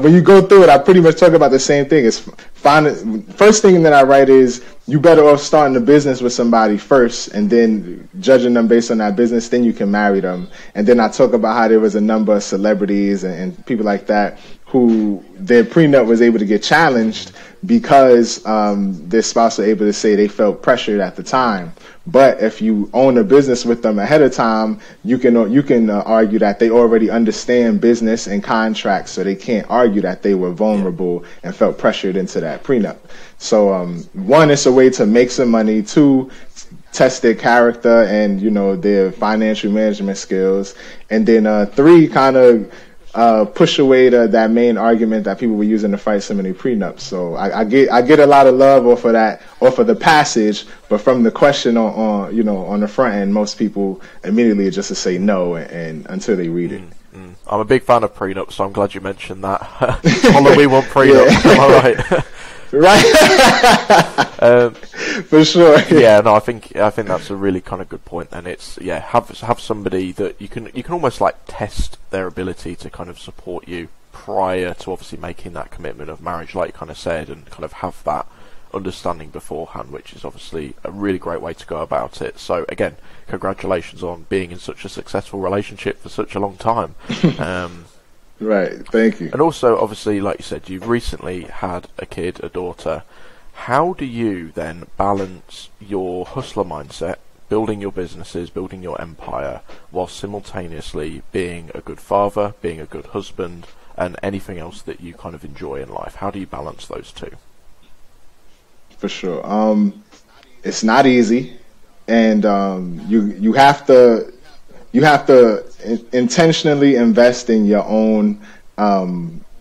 when you go through it, I pretty much talk about the same thing. First thing that I write is, you better off starting a business with somebody first and then judging them based on that business, then you can marry them. And then I talk about how there was a number of celebrities and people like that who their prenup was able to get challenged because their spouse was able to say they felt pressured at the time. But if you own a business with them ahead of time, you can argue that they already understand business and contracts, so they can't argue that they were vulnerable and felt pressured into that prenup. So 1, it's a way to make some money. 2, test their character and their financial management skills. And then 3, kind of push away that main argument that people were using to fight so many prenups. So I get a lot of love off of the passage, but from the question on the front end, most people immediately just to say no and until they read it. I'm a big fan of prenups, so I'm glad you mentioned that. Although we want prenups, am I right? Right. For sure. Yeah, no, I think that's a really kind of good point. And it's have somebody that you can almost like test their ability to kind of support you prior to obviously making that commitment of marriage, like you kind of said, and kind of have that understanding beforehand, which is obviously a really great way to go about it. So again, congratulations on being in such a successful relationship for such a long time. Right, thank you. And also, obviously, like you said, you've recently had a kid, a daughter. How do you then balance your hustler mindset, building your businesses, building your empire, while simultaneously being a good father, being a good husband, and anything else that you kind of enjoy in life? How do you balance those two? For sure. It's not easy, and you have to intentionally invest in your own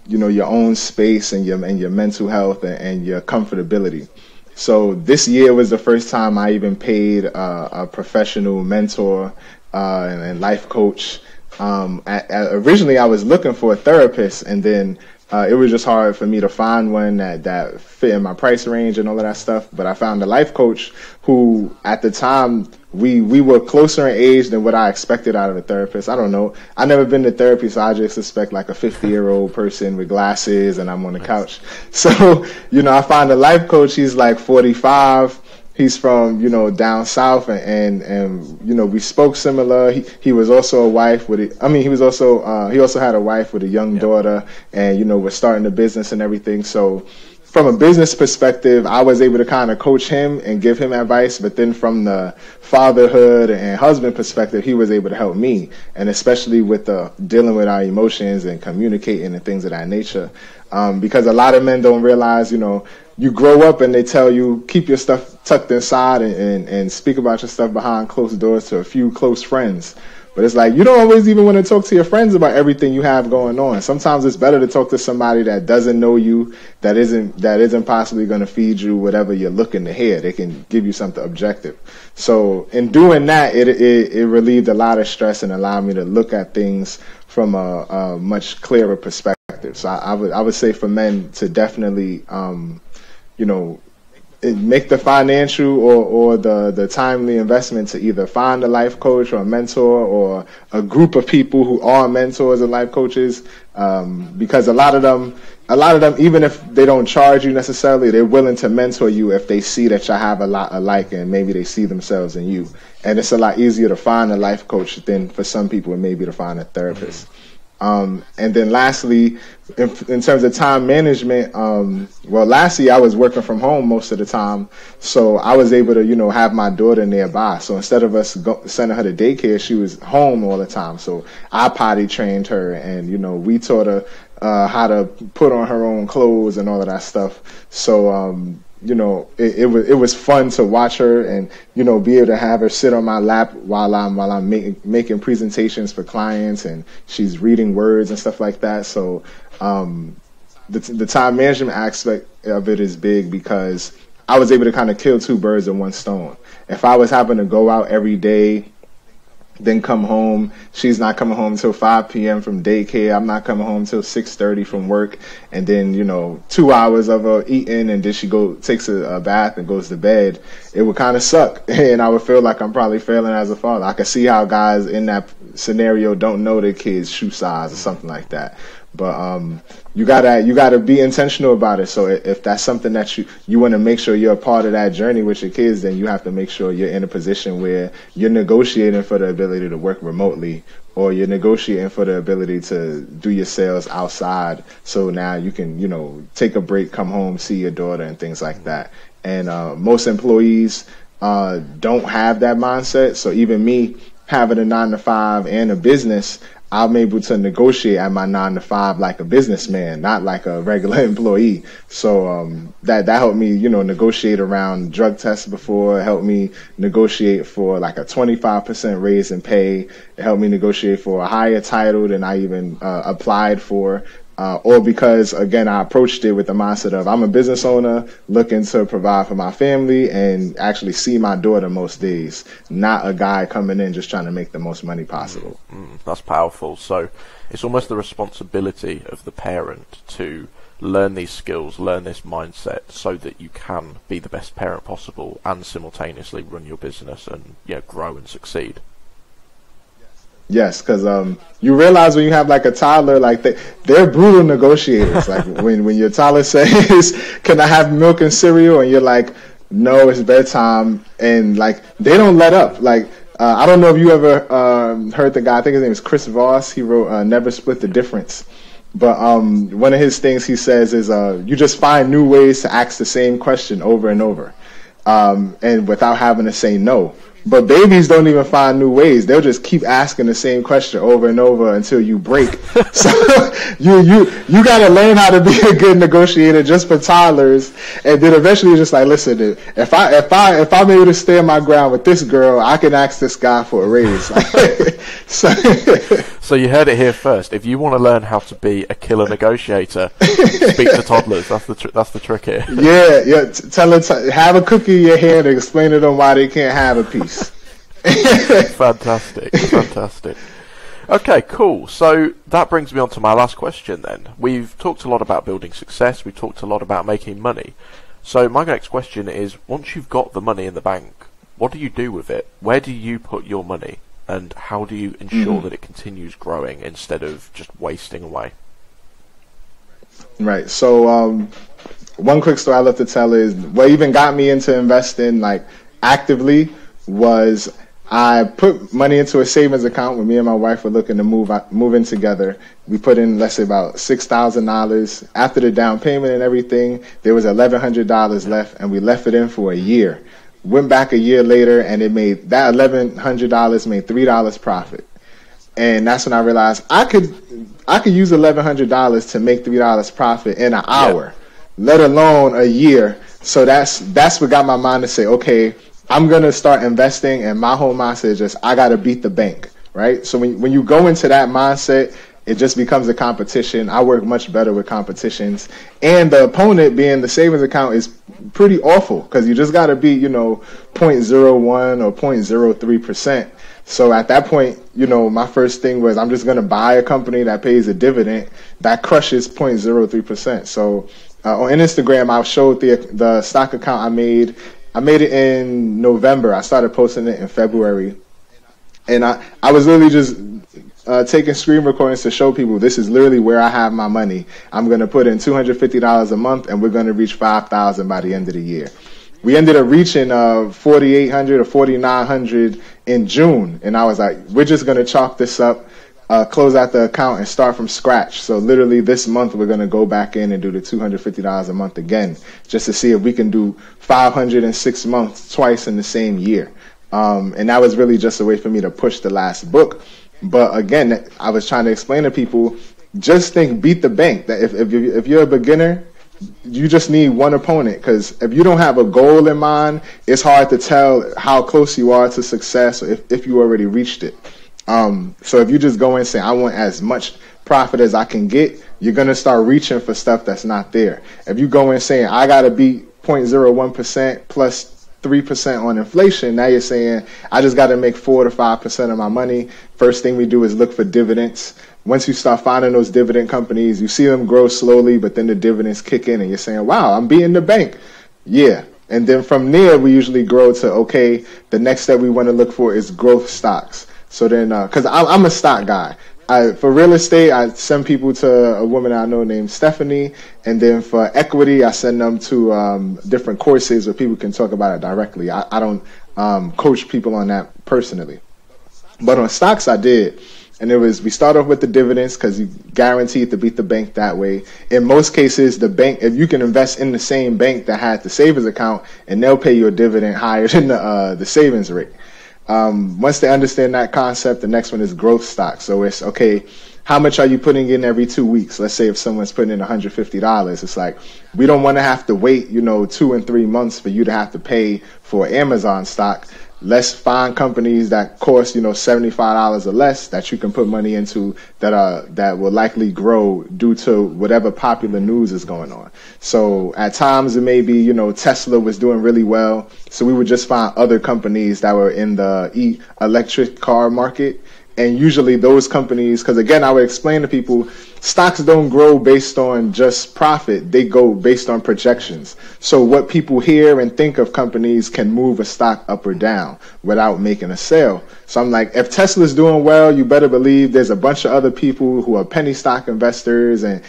your own space and your mental health and your comfortability. So this year was the first time I even paid a professional mentor and life coach. Originally I was looking for a therapist, and then it was just hard for me to find one that fit in my price range and all of that stuff. But I found a life coach who, at the time, we were closer in age than what I expected out of a therapist. I don't know. I never been to therapy, so I just expect like a 50-year-old person with glasses and I'm on the couch. So, I found a life coach. He's like 45. He's from, down south, and we spoke similar. He was also a wife with he also had a wife with a young daughter, and, we're starting a business and everything. So from a business perspective, I was able to kind of coach him and give him advice. But then from the fatherhood and husband perspective, he was able to help me. And especially with dealing with our emotions and communicating and things of that nature. Because a lot of men don't realize, you grow up and they tell you, keep your stuff tucked inside and speak about your stuff behind closed doors to a few close friends. But it's like, you don't always even want to talk to your friends about everything you have going on. Sometimes it's better to talk to somebody that doesn't know you, that isn't possibly going to feed you whatever you're looking to hear. They can give you something objective. So in doing that, it relieved a lot of stress and allowed me to look at things from a much clearer perspective. So I would say for men to definitely, make the financial or the timely investment to either find a life coach or a mentor or a group of people who are mentors and life coaches, because a lot of them, even if they don't charge you necessarily, they're willing to mentor you if they see that you have a lot alike and maybe they see themselves in you. And it's a lot easier to find a life coach than for some people it may be to find a therapist. And then lastly, in terms of time management, lastly, I was working from home most of the time. So I was able to, have my daughter nearby. So instead of us sending her to daycare, she was home all the time. So I potty trained her and, we taught her how to put on her own clothes and all of that stuff. So, it was fun to watch her and, be able to have her sit on my lap while I'm making presentations for clients and she's reading words and stuff like that. So, the time management aspect of it is big because I was able to kind of kill two birds with one stone. If I was having to go out every day, then come home, she's not coming home until 5 p.m. from daycare. I'm not coming home until 6:30 from work. And then, 2 hours of her eating and then she takes a bath and goes to bed. It would kind of suck. And I would feel like I'm probably failing as a father. I could see how guys in that scenario don't know their kids' shoe size or something like that. But you gotta be intentional about it. So if that's something that you want to make sure you're a part of that journey with your kids, then you have to make sure you're in a position where you're negotiating for the ability to work remotely, or you're negotiating for the ability to do your sales outside. So now you can, take a break, come home, see your daughter and things like that. And most employees don't have that mindset. So even me having a 9-to-5 and a business, I'm able to negotiate at my 9-to-5 like a businessman, not like a regular employee. So that helped me, negotiate around drug tests before. It helped me negotiate for like a 25% raise in pay. It helped me negotiate for a higher title than I even applied for. Or because, again, I approached it with the mindset of I'm a business owner looking to provide for my family and actually see my daughter most days, not a guy coming in just trying to make the most money possible. That's powerful. So it's almost the responsibility of the parent to learn these skills, learn this mindset so that you can be the best parent possible and simultaneously run your business and grow and succeed. Yes, because you realize when you have like a toddler, like they're brutal negotiators. Like when your toddler says, "Can I have milk and cereal?" and you're like, "No, it's bedtime," and like they don't let up. Like I don't know if you ever heard the guy. I think his name is Chris Voss. He wrote "Never Split the Difference." But one of his things he says is you just find new ways to ask the same question over and over, and without having to say no. But babies don't even find new ways. They'll just keep asking the same question over and over until you break. So you got to learn how to be a good negotiator just for toddlers. And then eventually you're just like, listen, if I'm able to stand my ground with this girl, I can ask this guy for a raise. So you heard it here first. If you want to learn how to be a killer negotiator, speak to toddlers. That's the trick here. Yeah. Tell them have a cookie in your hand and explain to them why they can't have a piece. Fantastic. Okay, cool. So that brings me on to my last question then. We've talked a lot about building success. We've talked a lot about making money. So my next question is, once you've got the money in the bank, what do you do with it? Where do you put your money? And how do you ensure that it continues growing instead of just wasting away? Right. So one quick story I love to tell is what even got me into investing like actively was I put money into a savings account when me and my wife were looking to move in together. We put in, let's say, about $6,000. After the down payment and everything, there was $1,100 left, and we left it in for a year. Went back a year later, and it made that $1,100 made $3 profit. And that's when I realized I could use $1,100 to make $3 profit in an hour, let alone a year. So that's what got my mind to say, okay, I'm going to start investing, and my whole mindset is just, I got to beat the bank, right? So when you go into that mindset, it just becomes a competition. I work much better with competitions. And the opponent, being the savings account, is pretty awful because you just got to beat, 0.01 or 0.03%. So at that point, my first thing was, I'm just going to buy a company that pays a dividend that crushes 0.03%. So on Instagram, I showed the stock account I made. I made it in November. I started posting it in February. And I was literally just taking screen recordings to show people this is literally where I have my money. I'm going to put in $250 a month, and we're going to reach $5,000 by the end of the year. We ended up reaching $4,800 or $4,900 in June. And I was like, we're just going to chalk this up, close out the account, and start from scratch. So literally this month, we're going to go back in and do the $250 a month again, just to see if we can do 506 months twice in the same year. And that was really just a way for me to push the last book. But again, I was trying to explain to people, just think, beat the bank. That if you're a beginner, you just need one opponent, because if you don't have a goal in mind, it's hard to tell how close you are to success, or if you already reached it. So if you just go in saying, I want as much profit as I can get, you're going to start reaching for stuff that's not there. If you go in saying, I got to beat 0.01% plus 3% on inflation, now you're saying, I just got to make 4 to 5% of my money. First thing we do is look for dividends. Once you start finding those dividend companies, you see them grow slowly, but then the dividends kick in and you're saying, wow, I'm beating the bank. Yeah. And then from there, we usually grow to, okay, the next step we want to look for is growth stocks. So then, because I'm a stock guy. For real estate, I send people to a woman I know named Stephanie. And then for equity, I send them to different courses where people can talk about it directly. I don't coach people on that personally. But on stocks, I did. And we start off with the dividends because you guaranteed to beat the bank that way. In most cases, the bank, if you can invest in the same bank that had the savings account, and they'll pay you a dividend higher than the savings rate. Once they understand that concept, the next one is growth stock. So it's, okay, how much are you putting in every 2 weeks? Let's say if someone's putting in $150, it's like, we don't want to have to wait, 2 and 3 months for you to have to pay for Amazon stock. Let's find companies that cost, $75 or less that you can put money into that will likely grow due to whatever popular news is going on. So at times it may be, Tesla was doing really well. So we would just find other companies that were in the electric car market. And usually those companies, because again, I would explain to people, stocks don't grow based on just profit. They go based on projections. So what people hear and think of companies can move a stock up or down without making a sale. So I'm like, if Tesla's doing well, you better believe there's a bunch of other people who are penny stock investors and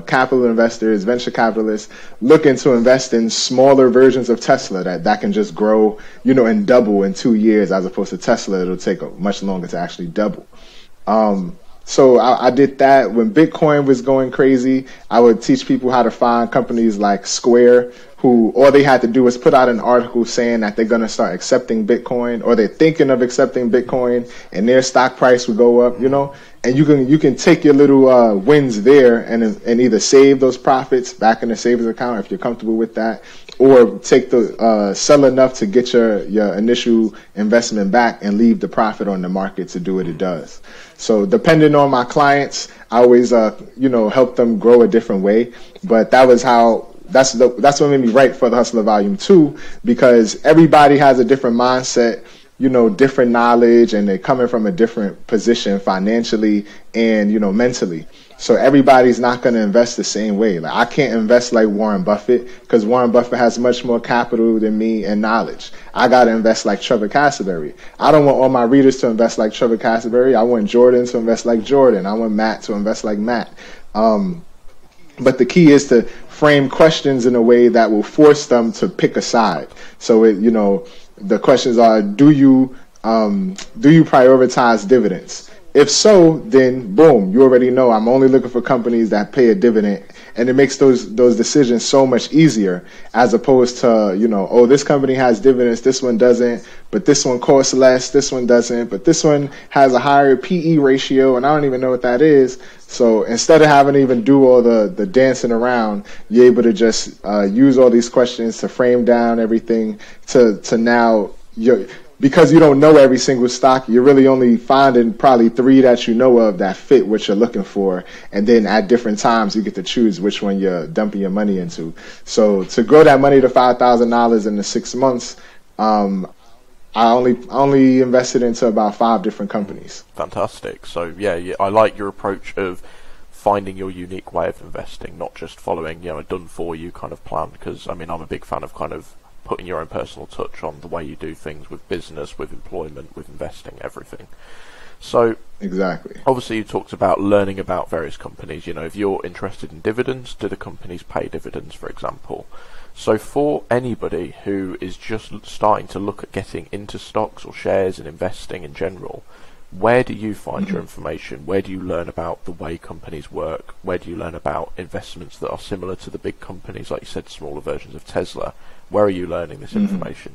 capital investors, venture capitalists, looking to invest in smaller versions of Tesla that can just grow, and double in 2 years, as opposed to Tesla, it'll take much longer to actually double. So I did that. When Bitcoin was going crazy, I would teach people how to find companies like Square, who all they had to do was put out an article saying that they're going to start accepting Bitcoin, or they're thinking of accepting Bitcoin, and their stock price would go up, and you can take your little wins there and either save those profits back in the savings account if you're comfortable with that, or take sell enough to get your initial investment back and leave the profit on the market to do what it does. So depending on my clients, I always help them grow a different way. But that's what made me write For the Hustler Volume 2, because everybody has a different mindset, different knowledge, and they're coming from a different position financially and mentally. So everybody's not going to invest the same way. Like, I can't invest like Warren Buffett, because Warren Buffett has much more capital than me and knowledge. I got to invest like Trevor Cassaberry. I don't want all my readers to invest like Trevor Cassaberry. I want Jordan to invest like Jordan. I want Matt to invest like Matt. But the key is to frame questions in a way that will force them to pick a side. So the questions are, do you do you prioritize dividends? If so, then boom, you already know I'm only looking for companies that pay a dividend, and it makes those decisions so much easier, as opposed to, oh, this company has dividends, this one doesn't, but this one costs less, this one doesn't, but this one has a higher PE ratio, and I don't even know what that is. So instead of having to even do all the dancing around, you're able to just use all these questions to frame down everything to now because you don't know every single stock, you're really only finding probably 3 that you know of that fit what you're looking for. And then at different times, you get to choose which one you're dumping your money into. So to grow that money to $5,000 in the 6 months, I only invested into about 5 different companies. Fantastic. So yeah, I like your approach of finding your unique way of investing, not just following, a done for you kind of plan. Because I'm a big fan of kind of putting your own personal touch on the way you do things with business, with employment, with investing, everything. So exactly. Obviously you talked about learning about various companies. If you're interested in dividends, do the companies pay dividends, for example? So for anybody who is just starting to look at getting into stocks or shares and investing in general, where do you find your information? Where do you learn about the way companies work? Where do you learn about investments that are similar to the big companies, like you said, smaller versions of Tesla? Where are you learning this information?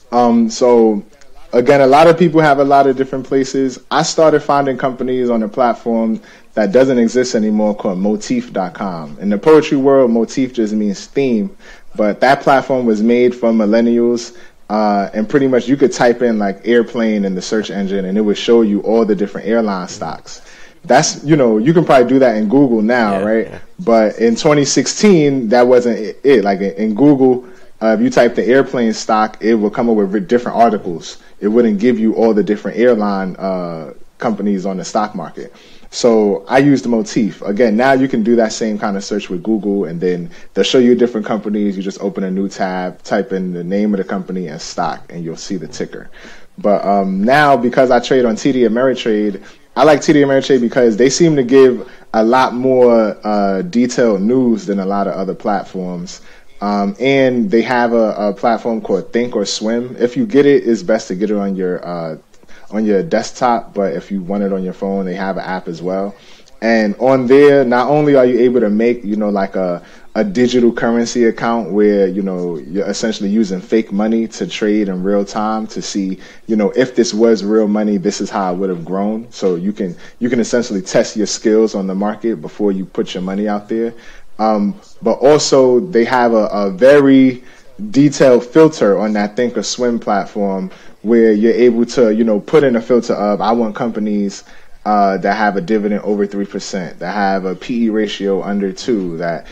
So again, a lot of people have a lot of different places. I started finding companies on a platform that doesn't exist anymore called motif.com. In the poetry world, motif just means theme, but that platform was made for millennials. And pretty much you could type in like airplane in the search engine and it would show you all the different airline stocks. That's, you can probably do that in Google now, right? Yeah. But in 2016, that wasn't it. Like in Google, if you type the airplane stock, it will come up with different articles. It wouldn't give you all the different airline companies on the stock market. So I used the motif. Again, now you can do that same kind of search with Google, and then they'll show you different companies. You just open a new tab, type in the name of the company and stock, and you'll see the ticker. But now, because I trade on TD Ameritrade, I like TD Ameritrade because they seem to give a lot more detailed news than a lot of other platforms. And they have a platform called Think or Swim. If you get it, it's best to get it on your desktop, but if you want it on your phone, they have an app as well. And on there, not only are you able to make, like a digital currency account where, you're essentially using fake money to trade in real time to see, if this was real money, this is how it would have grown. So you can essentially test your skills on the market before you put your money out there. But also they have a very detailed filter on that Think or Swim platform where you're able to, put in a filter of, I want companies that have a dividend over 3%, that have a PE ratio under 2, that,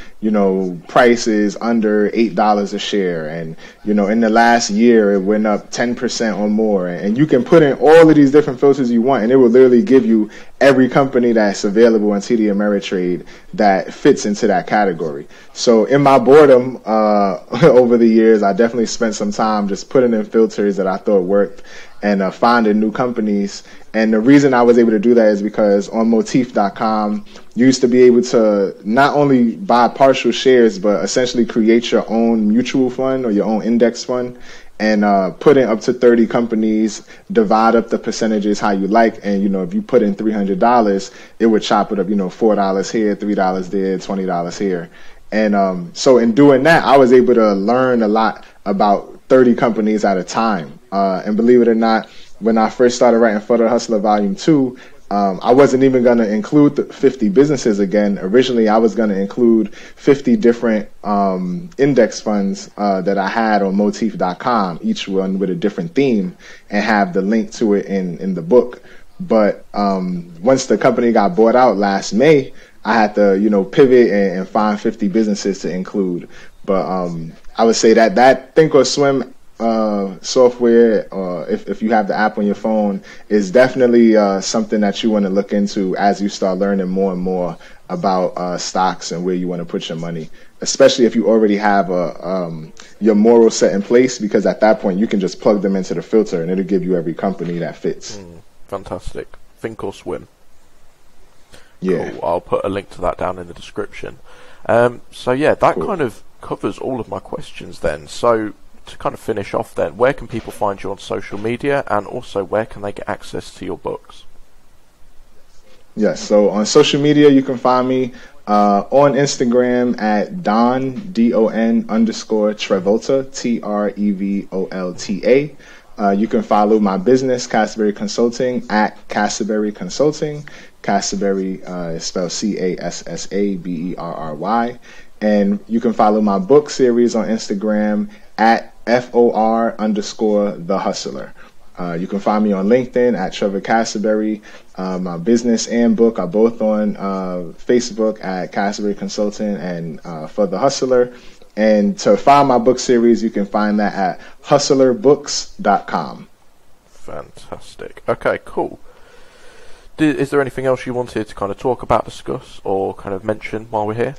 price is under $8 a share. And, in the last year, it went up 10% or more. And you can put in all of these different filters you want, and it will literally give you every company that's available on TD Ameritrade that fits into that category. So in my boredom over the years, I definitely spent some time just putting in filters that I thought worked and finding new companies. And the reason I was able to do that is because on motif.com, you used to be able to not only buy partial shares, but essentially create your own mutual fund or your own index fund and put in up to 30 companies, divide up the percentages how you like. And, if you put in $300, it would chop it up, $4 here, $3 there, $20 here. And so in doing that, I was able to learn a lot about 30 companies at a time. And believe it or not, when I first started writing For the Hustler Volume 2, I wasn't even going to include the 50 businesses again. Originally, I was going to include 50 different index funds that I had on motif.com, each one with a different theme, and have the link to it in the book. But once the company got bought out last May, I had to, pivot and find 50 businesses to include. But I would say that Think or Swim software, if you have the app on your phone, is definitely something that you want to look into as you start learning more and more about stocks and where you want to put your money, especially if you already have your moral set in place, because at that point you can just plug them into the filter and it'll give you every company that fits. Fantastic. Think or Swim. Yeah. Cool. I'll put a link to that down in the description. So yeah, that kind of covers all of my questions then. So to kind of finish off then, where can people find you on social media, and also where can they get access to your books? Yes, so on social media, you can find me on Instagram at Don, D-O-N _ Travolta, Trevolta. You can follow my business, Cassaberry Consulting, at Cassaberry Consulting. Cassaberry is spelled Cassaberry. And you can follow my book series on Instagram at FOR _ The Hustler. You can find me on LinkedIn at Trevor Cassaberry. My business and book are both on Facebook at Cassaberry Consultant and For the Hustler. And to find my book series, you can find that at hustlerbooks.com. Fantastic. Okay, cool. Is there anything else you wanted to kind of talk about, discuss, or kind of mention while we're here?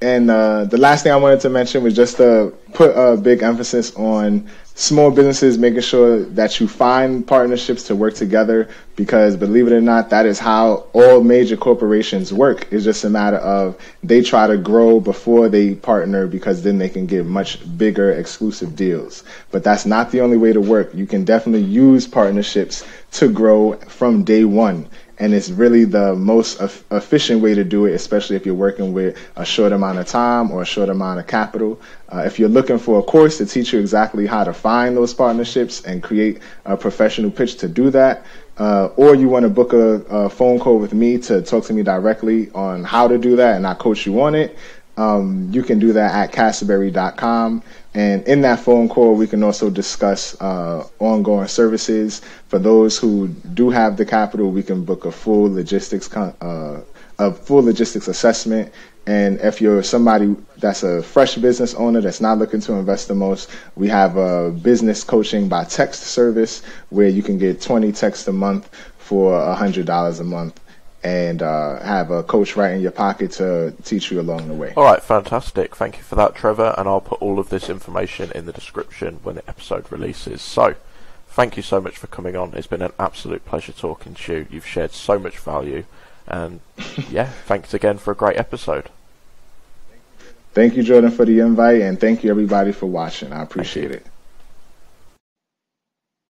And the last thing I wanted to mention was just to put a big emphasis on small businesses, making sure that you find partnerships to work together, because believe it or not, that is how all major corporations work. It's just a matter of they try to grow before they partner, because then they can get much bigger exclusive deals. But that's not the only way to work. You can definitely use partnerships to grow from day one. And it's really the most efficient way to do it, especially if you're working with a short amount of time or a short amount of capital. If you're looking for a course to teach you exactly how to find those partnerships and create a professional pitch to do that, or you want to book a phone call with me to talk to me directly on how to do that and I coach you on it, you can do that at Cassaberry.com. And in that phone call, we can also discuss ongoing services. For those who do have the capital, we can book a full logistics assessment. And if you're somebody that's a fresh business owner that's not looking to invest the most, we have a business coaching by text service where you can get 20 texts a month for $100 a month. And have a coach right in your pocket to teach you along the way. All right, fantastic. Thank you for that, Trevor, and I'll put all of this information in the description when the episode releases. So, thank you so much for coming on. It's been an absolute pleasure talking to you. You've shared so much value, and yeah, thanks again for a great episode. Thank you, Jordan, for the invite, and thank you, everybody, for watching. I appreciate it.